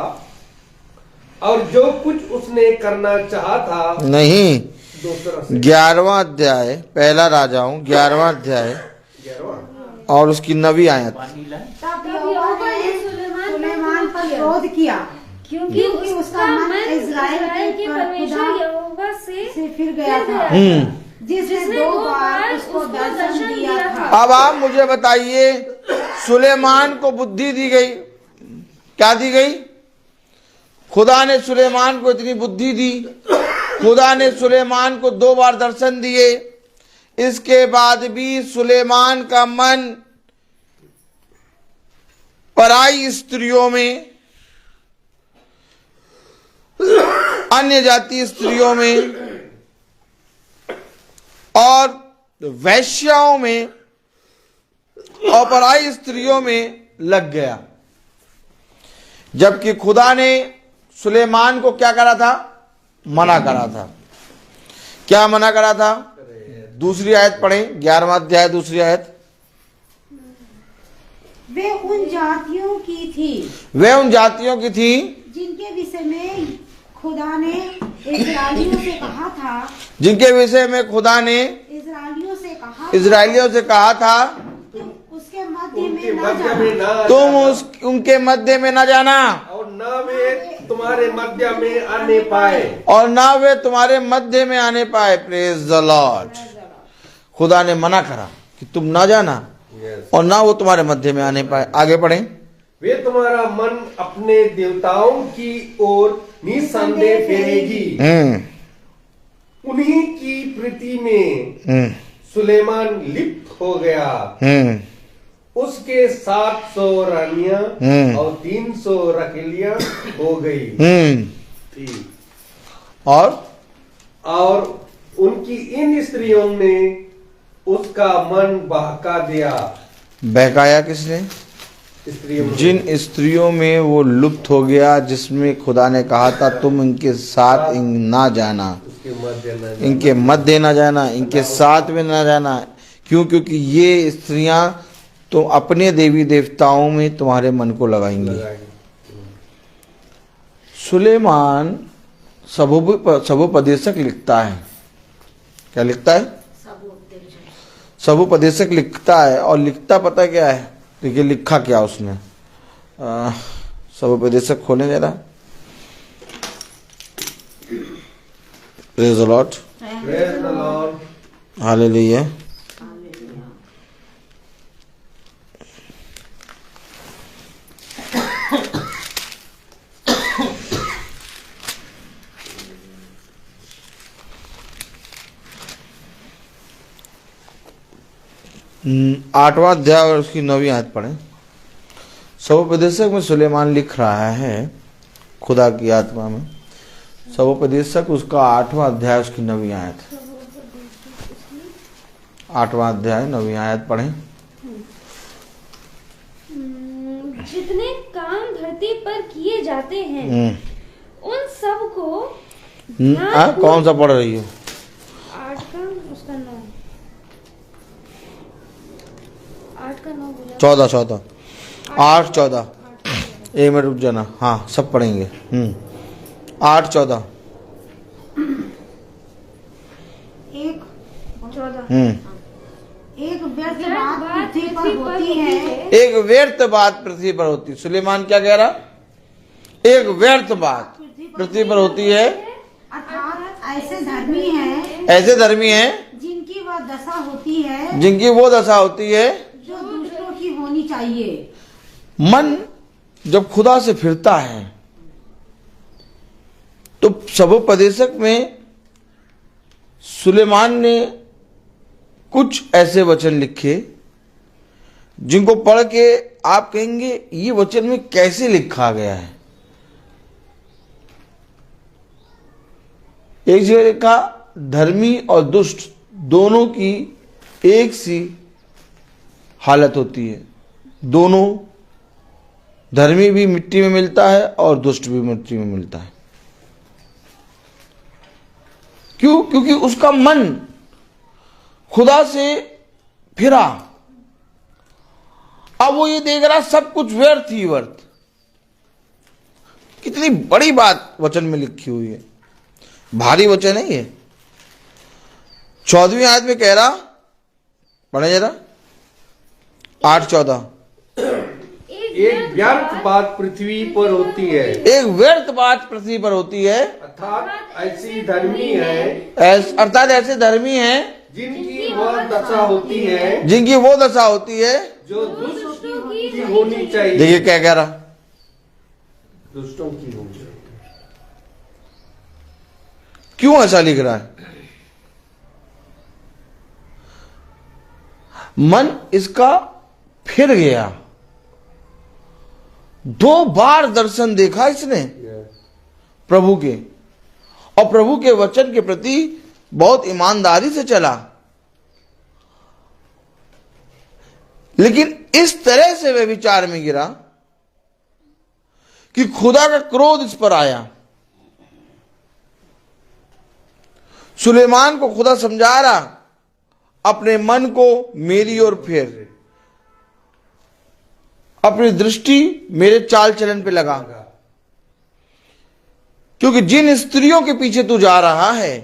और जो कुछ उसने करना चाहा था, नहीं, दूसरा से 11वां अध्याय, पहला राजाओं 11वां अध्याय 11वां और उसकी 9वीं आयत। तब यहोवा ने सुलेमान पर क्रोध किया क्योंकि उसका मन इजराइल के परमेश्वर यहोवा से फिर गया था, जिसने 2 बार उसको दर्शन दिया था। अब आप मुझे बताइए, सुलेमान को बुद्धि दी गई, क्या दी गई? खुदा ने सुलेमान को इतनी बुद्धि दी, खुदा ने सुलेमान को 2 बार दर्शन दिए, इसके बाद भी सुलेमान का मन पराई स्त्रियों में, अन्य जाति स्त्रियों में और वैश्याओं में और पराई स्त्रियों में लग गया। जबकि खुदा ने सुलेमान को क्या करा था? मना करा था। क्या मना करा था? दूसरी आयत पढ़ें, 11वां अध्याय दूसरी आयत। वे उन जातियों की थी वे उन जातियों की थी जिनके विषय में खुदा ने इस्राएलियों से कहा था जिनके विषय में खुदा ने इजरायलियों से कहा था तुम उसके मध्य उनके में न मध्य में जाना ना तुम जाना, उनके मध्य में न जाना और न वे तुम्हारे मध्य में आने पाए। और ना वे तुम्हारे मध्य में आने पाए। Praise the Lord. खुदा ने मना करा कि तुम ना जाना Yes. और ना वो तुम्हारे मध्य में आने पाए। आगे पढ़ें। वे तुम्हारा मन अपने देवताओं की ओर निसंदेह फेरेगी। उन्हीं की प्रीति में सुलेमान लिप्त हो गया। उसके 700 रानियां और 300 रखेलियां हो गई थी। और उनकी इन स्त्रियों ने उसका मन बहका दिया। बहकाया किसने? स्त्रियों ने। जिन स्त्रियों में वो लुप्त हो गया, जिसमें खुदा ने कहा था तुम इनके साथ ना जाना, उसके मध्य न जाना। इनके मध्य ना जाना, इनके साथ में ना जाना। क्यों? क्योंकि ये स्त्रियां तो अपने देवी देवताओं में तुम्हारे मन को लगाएंगी। सुलेमान सबोपदेशक लिखता है। क्या लिखता है? सबोपदेशक लिखता है। और लिखता पता क्या है? देखिए लिखा क्या उसने। सबोपदेशक खोलें जरा। Praise the Lord. Praise the Lord. Hallelujah. आठवां अध्याय और उसकी 9वीं आयत पढ़ें। सबोपदेशक में सुलेमान लिख रहा है खुदा की आत्मा में। सबोपदेशक उसका 8वां अध्याय उसकी 9वीं आयत। 8वां अध्याय 9वीं आयत पढ़ें। जितने काम धरती पर किए जाते हैं उन सब को कौन सा पढ़ रही हो? 8 का उसका 9 8 का 9 बोला 14 8 14 एक मिनट रुक जाना। हाँ सब पढ़ेंगे। 8 14 एक व्यर्थ बात पृथ्वी पर होती है। एक व्यर्थ बात पृथ्वी पर होती है। सुलेमान क्या कह रहा? एक व्यर्थ बात पृथ्वी पर होती है। अर्थात ऐसे धर्मी हैं ऐसे धर्मी हैं जिनकी वह दशा होती है जिनकी वो दशा होती है जो दूसरों की होनी चाहिए। मन जब खुदा से फिरता है तो सबोपदेशक में सुलेमान ने कुछ ऐसे वचन लिखे जिनको पढ़ के आप कहेंगे ये वचन में कैसे लिखा गया है। एक जगह लिखा धर्मी और दुष्ट दोनों की एक सी हालत होती है। दोनों, धर्मी भी मिट्टी में मिलता है और दुष्ट भी मिट्टी में मिलता है। क्यों? क्योंकि उसका मन खुदा से फिरा। अब वो ये देख रहा सब कुछ व्यर्थ ही व्यर्थ। कितनी बड़ी बात वचन में लिखी हुई है। भारी वचन है ये। 14वीं आयत में कह रहा, पढ़े जरा 8:14। एक व्यर्थ बात पृथ्वी पर होती है। एक व्यर्थ बात पृथ्वी पर होती है अर्थात ऐसी धर्मी है अर्थात ऐसे धर्मी हैं जिनकी वह दशा होती है जिनकी वो दशा होती है जो दुष्टों की होनी चाहिए। देखिए क्या कह रहा, दुष्टों की होनी चाहिए। क्यों ऐसा लिख रहा है? मन इसका फिर गया। 2 बार दर्शन देखा इसने प्रभु के, और प्रभु के वचन के प्रति बहुत ईमानदारी से चला। लेकिन इस तरह से वे विचार में गिरा कि खुदा का क्रोध इस पर आया। सुलेमान को खुदा समझा रहा, अपने मन को मेरी ओर फेर। अपनी दृष्टि मेरे चाल चलन पे लगा, क्योंकि जिन स्त्रियों के पीछे तू जा रहा है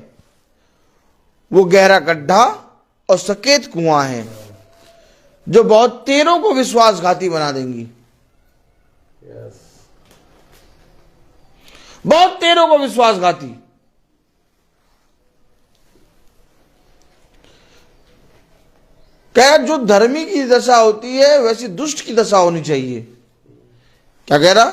वो गहरा गड्ढा और सकेत कुआं है जो बहुत तेरों को विश्वासघाती बना देंगी। बहुत तेरों को विश्वासघाती। कह जो धर्मी की दशा होती है वैसी दुष्ट की दशा होनी चाहिए। क्या कह रहा?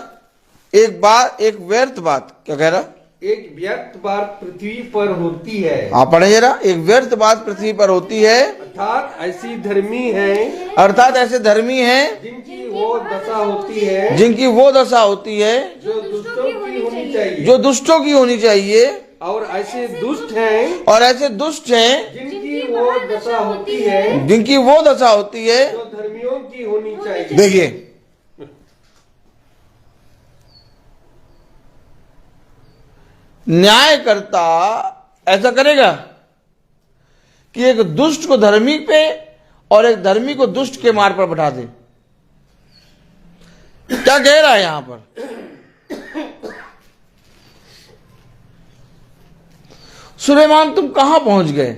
एक व्यर्थ बात। क्या कह रहा? एक व्यर्थ बात पृथ्वी पर होती है। आप पढ़े जरा। एक व्यर्थ बात पृथ्वी पर होती है, अर्थात ऐसी धर्मी है, अर्थात ऐसे धर्मी हैं जिनकी वो दशा होती है, जिनकी वो दशा होती है जो दुष्टों की होनी चाहिए, जो दुष्टों की होनी चाहिए, और ऐसे दुष्ट हैं, और ऐसे दुष्ट हैं जिनकी वो दशा होती है, जिनकी वो दशा होती है जो धर्मियों की होनी चाहिए। देखिए, न्यायकर्ता ऐसा करेगा कि एक दुष्ट को धर्मी पे और एक धर्मी को दुष्ट के मार्ग पर बैठा दे। क्या कह रहा है यहां पर? सुलेमान तुम कहां पहुंच गए?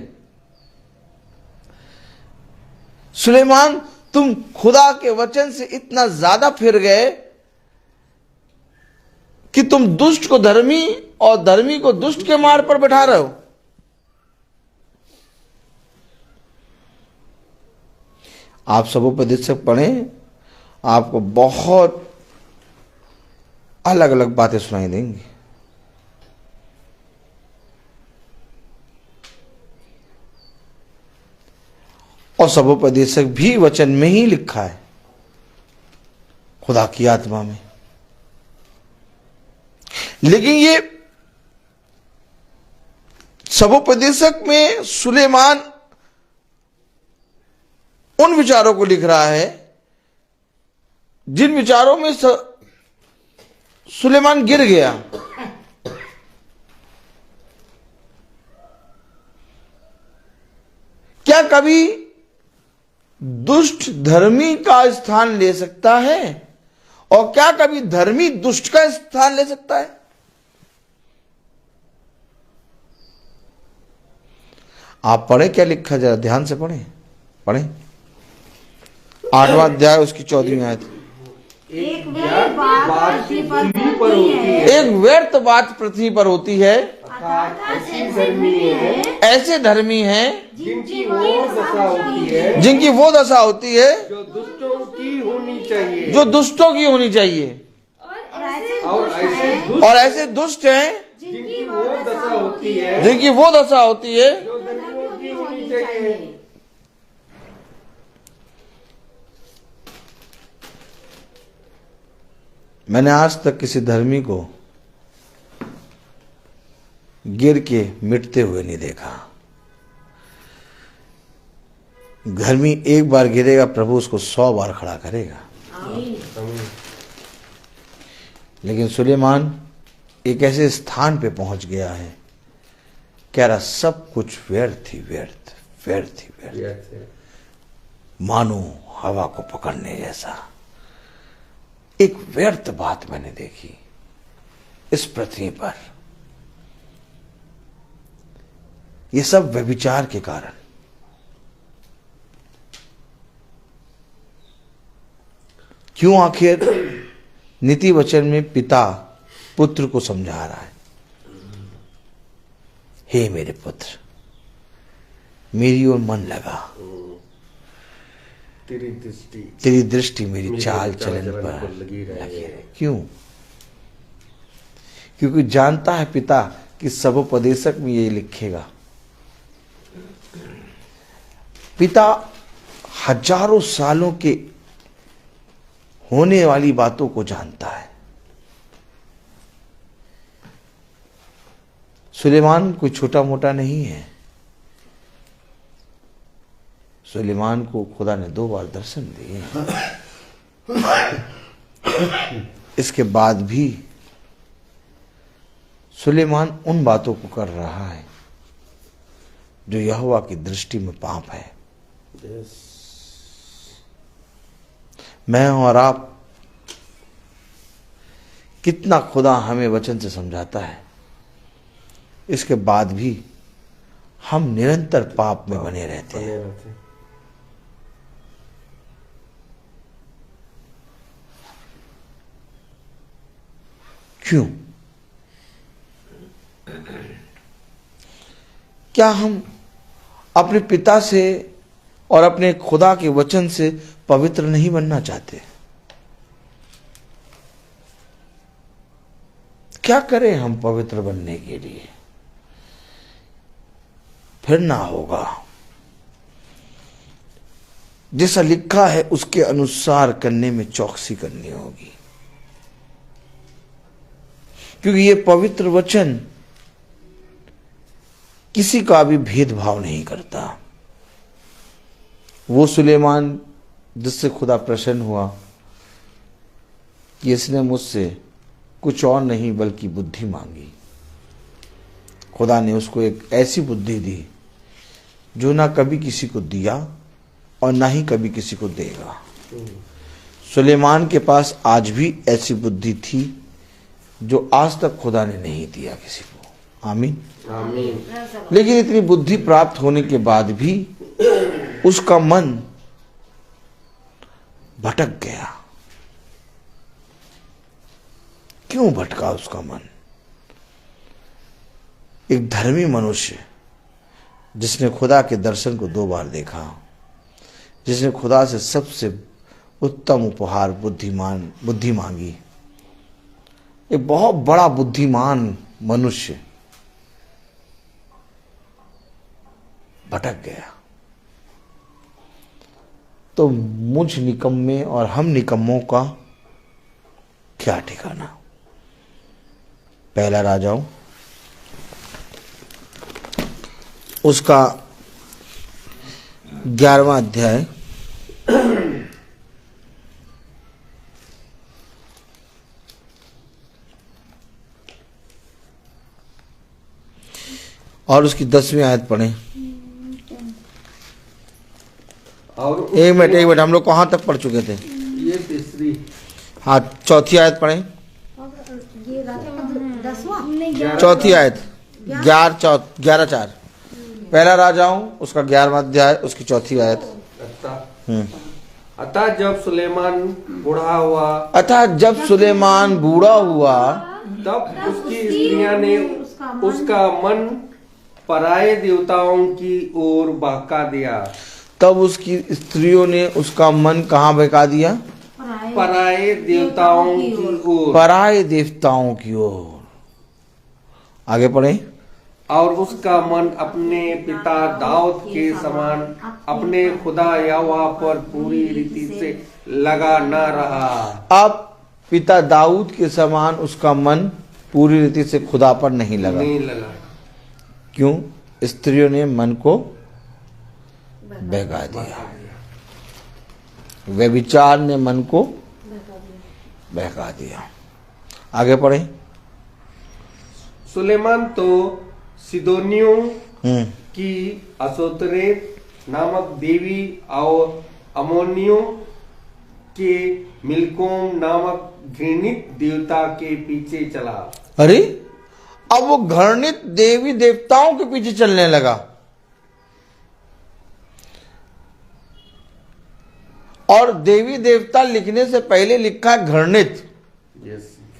सुलेमान तुम खुदा के वचन से इतना ज्यादा फिर गए कि तुम दुष्ट को धर्मी और धर्मी को दुष्ट के मार्ग पर बैठा रहे हो। आप सबोपदेशक पढ़ें, आपको बहुत अलग अलग बातें सुनाई देंगी। और सबोपदेशक भी वचन में ही लिखा है, खुदा की आत्मा में। लेकिन ये सबोपदेशक में सुलेमान उन विचारों को लिख रहा है जिन विचारों में सुलेमान गिर गया। क्या कभी दुष्ट धर्मी का स्थान ले सकता है? और क्या कभी धर्मी दुष्ट का स्थान ले सकता है? आप पढ़े क्या लिखा, जरा ध्यान से पढ़ें 8वां अध्याय उसकी 14वीं आयत। एक व्यर्थ बात पृथ्वी पर होती है। एक व्यर्थ बात पृथ्वी पर होती है, ऐसी धर्मी है, ऐसे धर्मी हैं जिनकी वो दशा होती है, जिनकी वो दशा होती है जो दुष्टों की होनी चाहिए, जो दुष्टों की होनी चाहिए। और ऐसे दुष्ट हैं जिनकी वो दशा होती है, जिनकी वो दशा होती है जो धर्मियों की होनी चाहिए। मैंने आज तक किसी धर्मी को गिर के मिटते हुए नहीं देखा। धर्मी एक बार गिरेगा, प्रभु उसको 100 बार खड़ा करेगा। लेकिन सुलेमान एक ऐसे स्थान पे पहुंच गया है, कह रहा सब कुछ व्यर्थ ही व्यर्थ, व्यर्थ ही व्यर्थ, मानो हवा को पकड़ने जैसा। एक व्यर्थ बात मैंने देखी इस पृथ्वी पर। ये सब व्यभिचार के कारण। क्यों? आखिर नीति वचन में पिता पुत्र को समझा रहा है, हे मेरे पुत्र, मेरी ओर मन लगा, तेरी दृष्टि मेरी चाल चलन पर लगी रहे। क्यों? क्योंकि जानता है पिता कि सबोपदेशक में ये लिखेगा। पिता हजारों सालों के होने वाली बातों को जानता है। सुलेमान कोई छोटा मोटा नहीं है। सुलेमान को खुदा ने 2 बार दर्शन दिए। इसके बाद भी सुलेमान उन बातों को कर रहा है जो यहोवा की दृष्टि में पाप है। मैं और आप कितना खुदा हमें वचन से समझाता है, इसके बाद भी हम निरंतर पाप में बने रहते हैं। क्यों? क्या हम अपने पिता से और अपने खुदा के वचन से पवित्र नहीं बनना चाहते? क्या करें हम पवित्र बनने के लिए? फिर ना होगा। जैसा लिखा है उसके अनुसार करने में चौकसी करनी होगी, क्योंकि ये पवित्र वचन किसी का भी भेदभाव नहीं करता। वो सुलेमान जिससे खुदा प्रसन्न हुआ कि इसने मुझसे कुछ और नहीं बल्कि बुद्धि मांगी, खुदा ने उसको एक ऐसी बुद्धि दी जो ना कभी किसी को दिया और ना ही कभी किसी को देगा। सुलेमान के पास आज भी ऐसी बुद्धि थी जो आज तक खुदा ने नहीं दिया किसी को। आमीन आमीन। लेकिन इतनी बुद्धि प्राप्त होने के बाद भी उसका मन भटक गया। क्यों भटका उसका मन? एक धर्मी मनुष्य जिसने खुदा के दर्शन को 2 बार देखा, जिसने खुदा से सबसे उत्तम उपहार बुद्धि मांगी, एक बहुत बड़ा बुद्धिमान मनुष्य भटक गया। तो मुझ निकम्मे और हम निकम्मों का क्या ठिकाना? पहला राजाओं उसका 11वां अध्याय और उसकी 10वीं आयत पढ़ें। और एक मिनट हम लोग कहाँ तक पढ़ चुके थे? ये तीसरी। हाँ, 4थी आयत पढ़ें। ये राजा 10वां चौथी आयत 11:4 पहला राजाओं उसका 11वां अध्याय उसकी 4थी आयत। अतः जब सुलेमान बूढ़ा हुआ अतः जब सुलेमान बूढ़ा हुआ तब उसकी स्त्रियां ने उसका मन पराये देवताओं की ओर बहका दिया। तब उसकी स्त्रियों ने उसका मन कहाँ बहका दिया? पराये देवताओं की ओर। पराये देवताओं की ओर। आगे पढ़ें। और उसका मन अपने पिता दाऊद के समान अपने खुदा यहोवा पर पूरी रीति से लगा न रहा। अब पिता दाऊद के समान उसका मन पूरी रीति से खुदा पर नहीं लगा। क्यों? स्त्रियों ने मन को बहका दिया। व्यभिचार ने मन को बहका दिया। आगे पढ़ें। सुलेमान तो सिदोनियों की असोतरेत नामक देवी और अमोनियों के मिल्कोम नामक घृणित देवता के पीछे चला। अरे अब वो घृणित देवी देवताओं के पीछे चलने लगा। और देवी देवता लिखने से पहले लिखा है घृणित।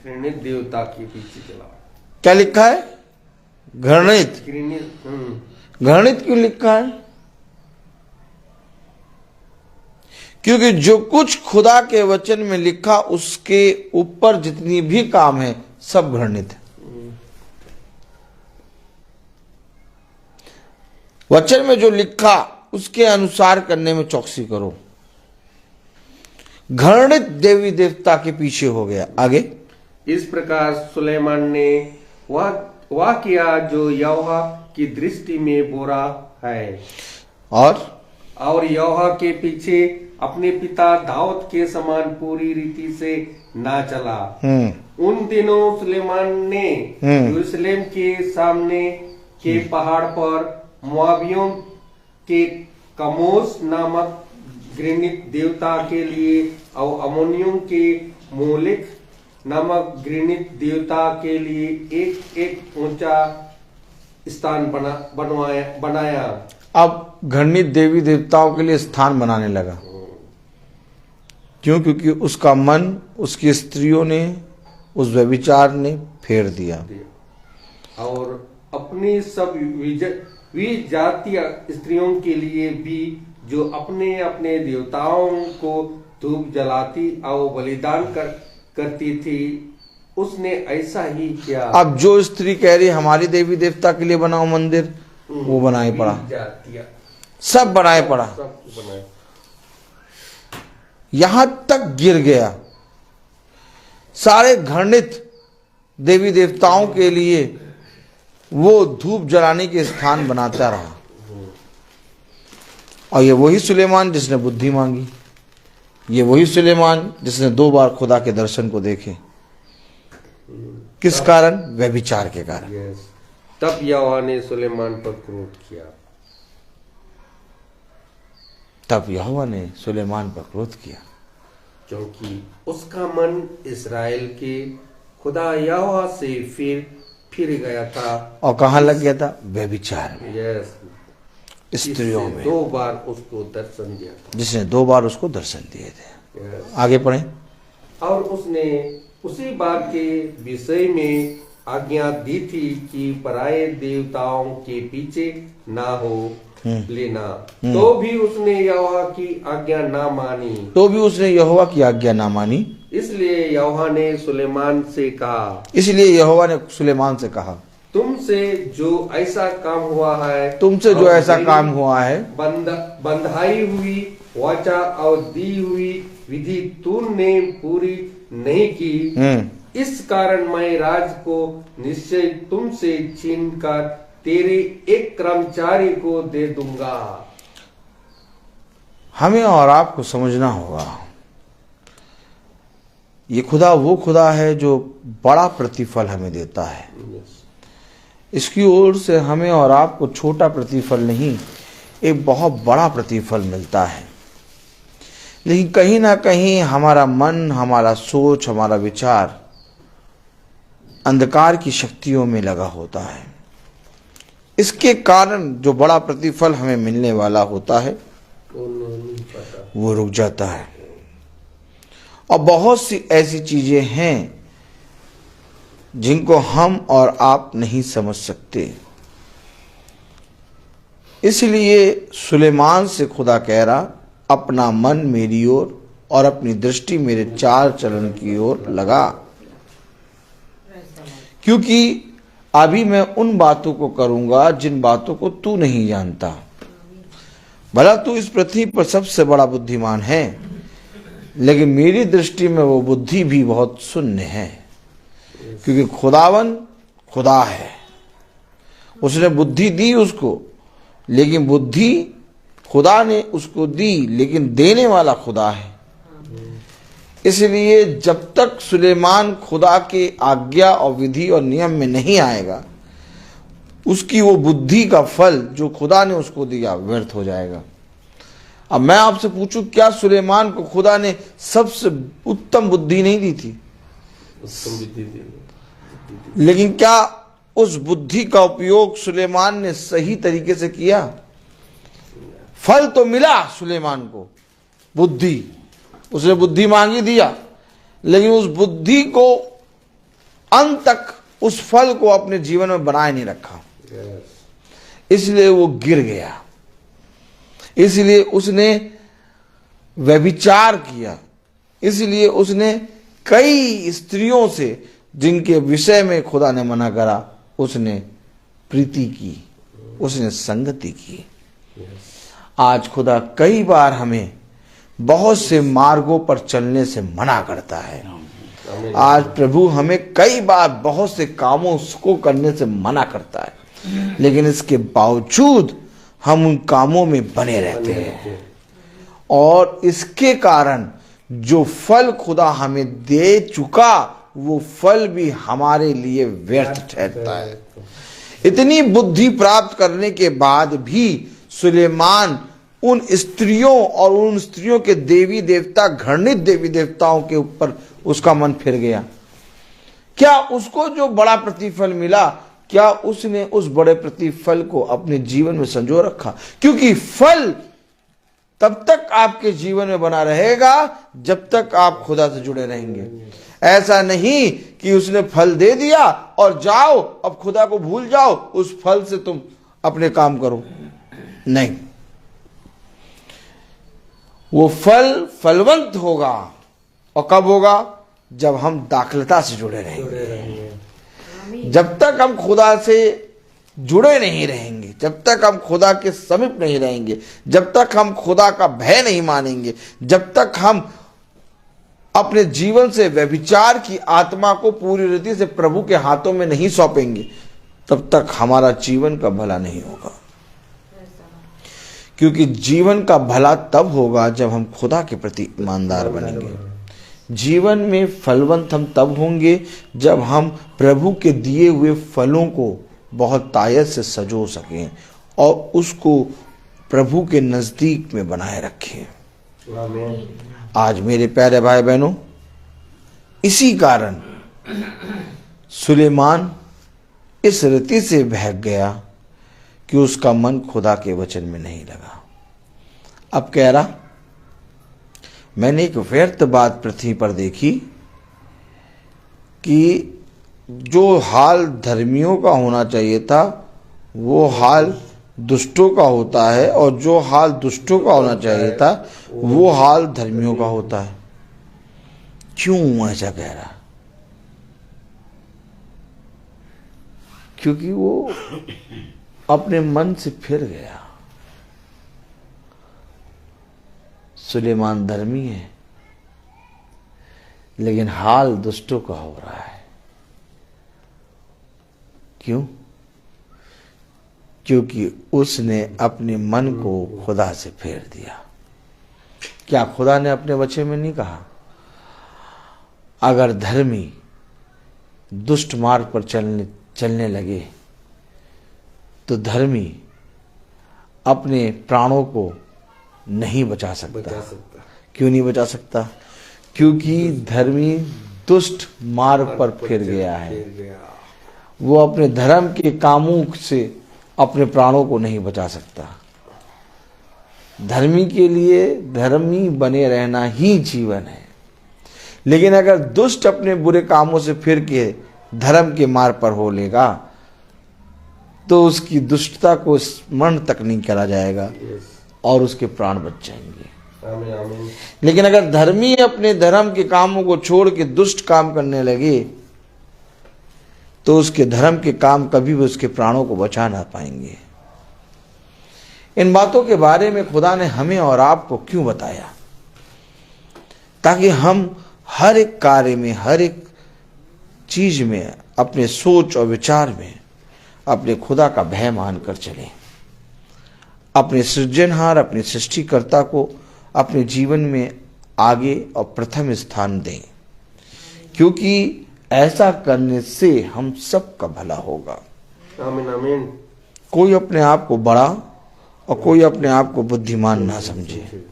घृणित देवता के पीछे चला। क्या लिखा है? घृणित। घृणित क्यों लिखा है? क्योंकि जो कुछ खुदा के वचन में लिखा उसके ऊपर जितनी भी काम है सब घृणित है। वचन में जो लिखा उसके अनुसार करने में चौकसी करो। घृणित देवी देवता के पीछे हो गया। आगे। इस प्रकार सुलेमान ने वह किया जो यहोवा की दृष्टि में बुरा है, और यहोवा के पीछे अपने पिता दाऊद के समान पूरी रीति से ना चला। उन दिनों सुलेमान ने यरूशलेम के सामने के पहाड़ पर मोआबियों के कमोस नामक घृणित देवता के लिए और अमोनियों के मोलिक नामक घृणित देवता के लिए एक एक ऊंचा स्थान बनाया। अब घृणित देवी देवताओं के लिए स्थान बनाने लगा। क्यों? क्योंकि उसका मन उसकी स्त्रियों ने, उस व्यभिचार ने फेर दिया। और अपनी सब विजातीय स्त्रियों के लिए भी, जो अपने अपने देवताओं को धूप जलाती और बलिदान करती थी, उसने ऐसा ही किया। अब जो स्त्री कह रही हमारी देवी देवता के लिए बनाओ मंदिर, वो बनाए पड़ा, सब बनाए पड़ा, यहां तक गिर गया। सारे घृणित देवी देवताओं के लिए वो धूप जलाने के स्थान बनाता रहा। और ये वही सुलेमान जिसने बुद्धि मांगी, ये वही सुलेमान जिसने 2 बार खुदा के दर्शन को देखे। किस कारण? व्यभिचार के कारण। तब यहोवा ने सुलेमान पर क्रोध किया। तब यहोवा ने सुलेमान पर क्रोध किया, क्योंकि उसका मन इस्राएल के खुदा यहोवा से फिर गया था। और कहाँ लग गया था? व्यभिचार में, यस, स्त्रियों में। 2 बार उसको दर्शन दिया था, जिसने 2 बार उसको दर्शन दिए थे। यस। आगे पढ़ें। और उसने उसी बात के विषय में आज्ञा दी थी कि पराये देवताओं के पीछे ना हो लेना। तो भी उसने यहोवा की आज्ञा ना मानी। तो भी उसने यहोवा की आज्ञा ना मानी। इसलिए यहोवा ने सुलेमान से कहा, इसलिए यहोवा ने सुलेमान से कहा, तुमसे जो ऐसा काम हुआ है, तुमसे जो ऐसा काम हुआ है, बंधाई हुई वाचा और दी हुई विधि तूने पूरी नहीं की। इस कारण मैं राज को निश्चय तुमसे छीनकर तेरे एक कर्मचारी को दे दूंगा। हमें और आपको समझना होगा, ये खुदा वो खुदा है जो बड़ा प्रतिफल हमें देता है। इसकी ओर से हमें और आपको छोटा प्रतिफल नहीं, एक बहुत बड़ा प्रतिफल मिलता है। लेकिन कहीं ना कहीं हमारा मन, हमारा सोच, हमारा विचार अंधकार की शक्तियों में लगा होता है। इसके कारण जो बड़ा प्रतिफल हमें मिलने वाला होता है वो रुक जाता है। और बहुत सी ऐसी चीजें हैं जिनको हम और आप नहीं समझ सकते। इसलिए सुलेमान से खुदा कह रहा, अपना मन मेरी ओर और अपनी दृष्टि मेरे चाल चलन की ओर लगा, क्योंकि अभी मैं उन बातों को करूंगा जिन बातों को तू नहीं जानता। भला तू इस पृथ्वी पर सबसे बड़ा बुद्धिमान है, लेकिन मेरी दृष्टि में वो बुद्धि भी बहुत शून्य है। क्योंकि खुदावन खुदा है, उसने बुद्धि दी उसको, लेकिन बुद्धि खुदा ने उसको दी, लेकिन देने वाला खुदा है। इसलिए जब तक सुलेमान खुदा के आज्ञा और विधि और नियम में नहीं आएगा, उसकी वो बुद्धि का फल जो खुदा ने उसको दिया व्यर्थ हो जाएगा। अब मैं आपसे पूछूं, क्या सुलेमान को खुदा ने सबसे उत्तम बुद्धि नहीं दी थी? लेकिन क्या उस बुद्धि का उपयोग सुलेमान ने सही तरीके से किया? फल तो मिला सुलेमान को, बुद्धि, उसने बुद्धि मांगी दिया, लेकिन उस बुद्धि को अंत तक उस फल को अपने जीवन में बनाए नहीं रखा। इसलिए वो गिर गया। इसलिए उसने व्यभिचार किया। इसलिए उसने कई स्त्रियों से जिनके विषय में खुदा ने मना करा, उसने प्रीति की, उसने संगति की। आज खुदा कई बार हमें बहुत से मार्गों पर चलने से मना करता है। आज प्रभु हमें कई बार बहुत से कामों को करने से मना करता है, लेकिन इसके बावजूद हम उन कामों में बने रहते हैं। और इसके कारण जो फल खुदा हमें दे चुका, वो फल भी हमारे लिए व्यर्थ ठहरता है। इतनी बुद्धि प्राप्त करने के बाद भी सुलेमान उन स्त्रियों और उन स्त्रियों के देवी देवता, घृणित देवी देवताओं के ऊपर उसका मन फिर गया। क्या उसको जो बड़ा प्रतिफल मिला, क्या उसने उस बड़े प्रतिफल को अपने जीवन में संजो रखा? क्योंकि फल तब तक आपके जीवन में बना रहेगा जब तक आप खुदा से जुड़े रहेंगे। ऐसा नहीं कि उसने फल दे दिया और जाओ अब खुदा को भूल जाओ, उस फल से तुम अपने काम करो। नहीं, वो फल फलवंत होगा। और कब होगा? जब हम दाखलता से जुड़े रहेंगे। जब तक हम खुदा से जुड़े नहीं रहेंगे, जब तक हम खुदा के समीप नहीं रहेंगे, जब तक हम खुदा का भय नहीं मानेंगे, जब तक हम अपने जीवन से व्यभिचार की आत्मा को पूरी रीति से प्रभु के हाथों में नहीं सौंपेंगे, तब तक हमारा जीवन का भला नहीं होगा। क्योंकि जीवन का भला तब होगा जब हम खुदा के प्रति ईमानदार बनेंगे। जीवन में फलवंत हम तब होंगे जब हम प्रभु के दिए हुए फलों को बहुत तायत से सजो सकें और उसको प्रभु के नजदीक में बनाए रखें। आज मेरे प्यारे भाई बहनों, इसी कारण सुलेमान इस रीति से बहक गया कि उसका मन खुदा के वचन में नहीं लगा। अब कह रहा, मैंने एक व्यर्थ बात पृथ्वी पर देखी कि जो हाल धर्मियों का होना चाहिए था वो हाल दुष्टों का होता है, और जो हाल दुष्टों का होना चाहिए था वो हाल धर्मियों का होता है। क्यों ऐसा कह रहा? क्योंकि वो अपने मन से फिर गया। सुलेमान धर्मी है लेकिन हाल दुष्टों का हो रहा है। क्यों? क्योंकि उसने अपने मन को खुदा से फेर दिया। क्या खुदा ने अपने वचन में नहीं कहा, अगर धर्मी दुष्ट मार्ग पर चलने लगे तो धर्मी अपने प्राणों को नहीं बचा सकता। क्यों नहीं बचा सकता? क्योंकि धर्मी दुष्ट मार्ग पर फिर गया है। वो अपने धर्म के कामों से अपने प्राणों को नहीं बचा सकता। धर्मी के लिए धर्मी बने रहना ही जीवन है। लेकिन अगर दुष्ट अपने बुरे कामों से फिर के धर्म के मार्ग पर हो लेगा तो उसकी दुष्टता को स्मरण तक नहीं करा जाएगा और उसके प्राण बच जाएंगे। लेकिन अगर धर्मी अपने धर्म के कामों को छोड़ के दुष्ट काम करने लगे तो उसके धर्म के काम कभी भी उसके प्राणों को बचा ना पाएंगे। इन बातों के बारे में खुदा ने हमें और आपको क्यों बताया? ताकि हम हर एक कार्य में, हर एक चीज में, अपने सोच और विचार में अपने खुदा का भय मानकर चलें। अपने सृजनहार, अपने सृष्टिकर्ता को अपने जीवन में आगे और प्रथम स्थान दें, क्योंकि ऐसा करने से हम सबका भला होगा। आमीन आमीन। कोई अपने आप को बड़ा और कोई अपने आप को बुद्धिमान ना समझे,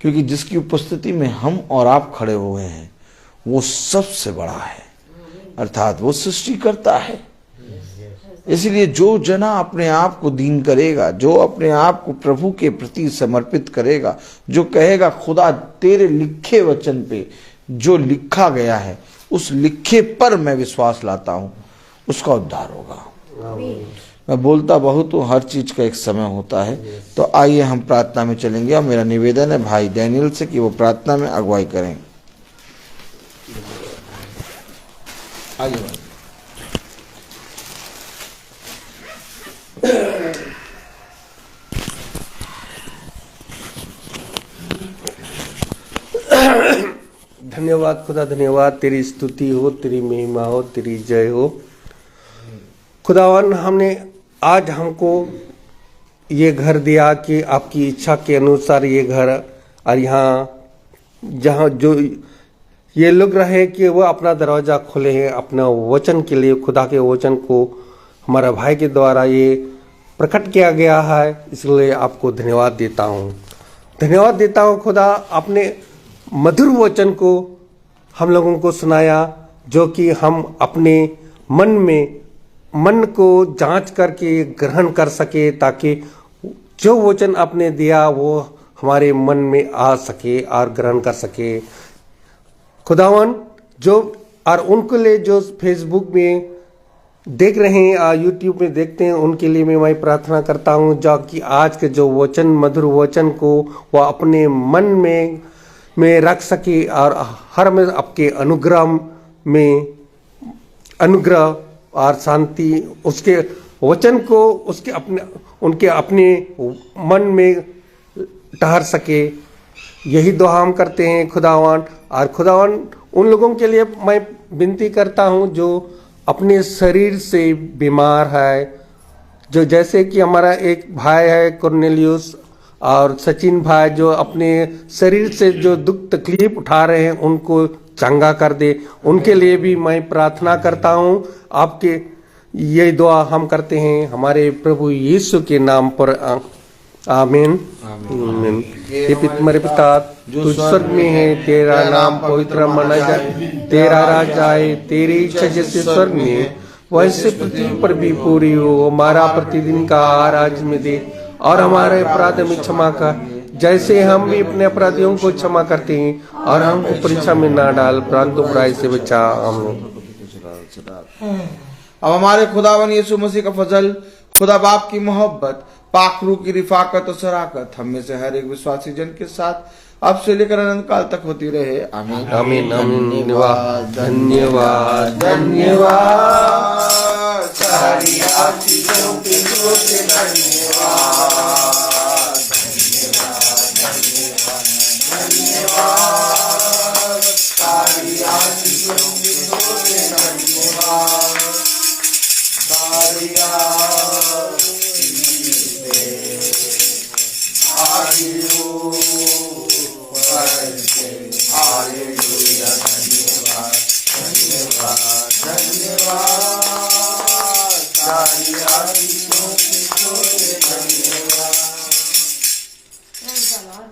क्योंकि जिसकी उपस्थिति में हम और आप खड़े हुए हैं वो सबसे बड़ा है, अर्थात वो सृष्टिकर्ता है। इसलिए जो जना अपने आप को दीन करेगा, जो अपने आप को प्रभु के प्रति समर्पित करेगा, जो कहेगा खुदा तेरे लिखे वचन पे जो लिखा गया है उस लिखे पर मैं विश्वास लाता हूं, उसका उद्धार होगा। मैं बोलता बहुत हूँ, हर चीज का एक समय होता है। तो आइए हम प्रार्थना में चलेंगे और मेरा निवेदन है भाई डैनियल से कि वो प्रार्थना में अगुवाई करें। आइए। धन्यवाद खुदा, धन्यवाद। तेरी स्तुति हो, तेरी महिमा हो, तेरी जय हो। खुदावन, हमने आज हमको ये घर दिया कि आपकी इच्छा के अनुसार ये घर, और यहाँ जहाँ जो ये लोग रहे कि वो अपना दरवाज़ा खोले हैं अपना वचन के लिए। खुदा के वचन को हमारा भाई के द्वारा ये प्रकट किया गया है, इसलिए आपको धन्यवाद देता हूँ। धन्यवाद देता हूँ खुदा, अपने मधुर वचन को हम लोगों को सुनाया, जो कि हम अपने मन को जांच करके ग्रहण कर सके, ताकि जो वचन आपने दिया वो हमारे मन में आ सके और ग्रहण कर सके। खुदावन जो और उनके लिए जो फेसबुक में देख रहे हैं और यूट्यूब में देखते हैं, उनके लिए मैं प्रार्थना करता हूं, जो कि आज के जो वचन, मधुर वचन को वह अपने मन में रख सके और हर में आपके अनुग्रह और शांति उसके वचन को उनके अपने मन में ठहर सके। यही दुआ हम करते हैं खुदावन। और खुदावन उन लोगों के लिए मैं विनती करता हूं जो अपने शरीर से बीमार है, जो जैसे कि हमारा एक भाई है कुरनेलियुस और सचिन भाई, जो अपने शरीर से जो दुख तकलीफ उठा रहे हैं उनको चंगा कर दे। उनके लिए भी मैं प्रार्थना करता हूं। आपके ये दुआ हम करते हैं हमारे प्रभु यीशु के नाम पर, आमीन आमीन। हे हमारे पिता जो स्वर्ग में है, तेरा नाम पवित्र माना जाए, तेरा राज आए, तेरी इच्छा जैसे स्वर्ग में वैसे पृथ्वी पर भी पूरी हो। हमारा प्रतिदिन का आहार आज में दे और हमारे अपराध में क्षमा कर, जैसे हम भी अपने अपराधियों को क्षमा करते हैं, और हमको परीक्षा में ना डाल, परंतु बुराई से बचा। आमीन। अब हमारे खुदावन यीशु मसीह का फजल, खुदा बाप की मोहब्बत, पाक रूह की रिफाकत और शराकत हम में से हर एक विश्वासी जन के साथ अब से लेकर अनंत काल तक होती रहे। आमीन आमीन आमीन। धन्यवाद धन्यवाद धन्यवाद। सारी आशीषों के धन्यवाद, धन्यवाद, सारी आशीषों के धन्यवाद, सारी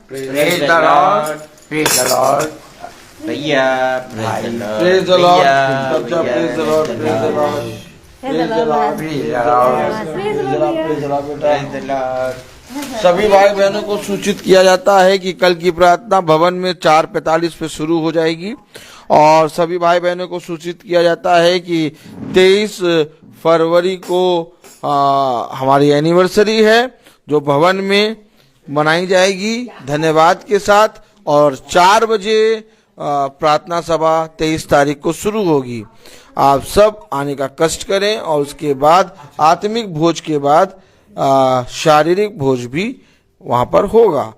Praise the Lord, praise the Lord. भैया Praise the Lord, praise the Lord, praise the Lord, praise the Lord, praise the Lord। सभी भाई बहनों को सूचित किया जाता है कि कल की प्रार्थना भवन में 4:45 पे शुरू हो जाएगी, और सभी भाई बहनों को सूचित किया जाता है कि 23 फरवरी को हमारी एनिवर्सरी है जो भवन में मनाई जाएगी धन्यवाद के साथ, और 4 बजे प्रार्थना सभा 23 तारीख को शुरू होगी। आप सब आने का कष्ट करें, और उसके बाद आत्मिक भोज के बाद शारीरिक भोज भी वहां पर होगा।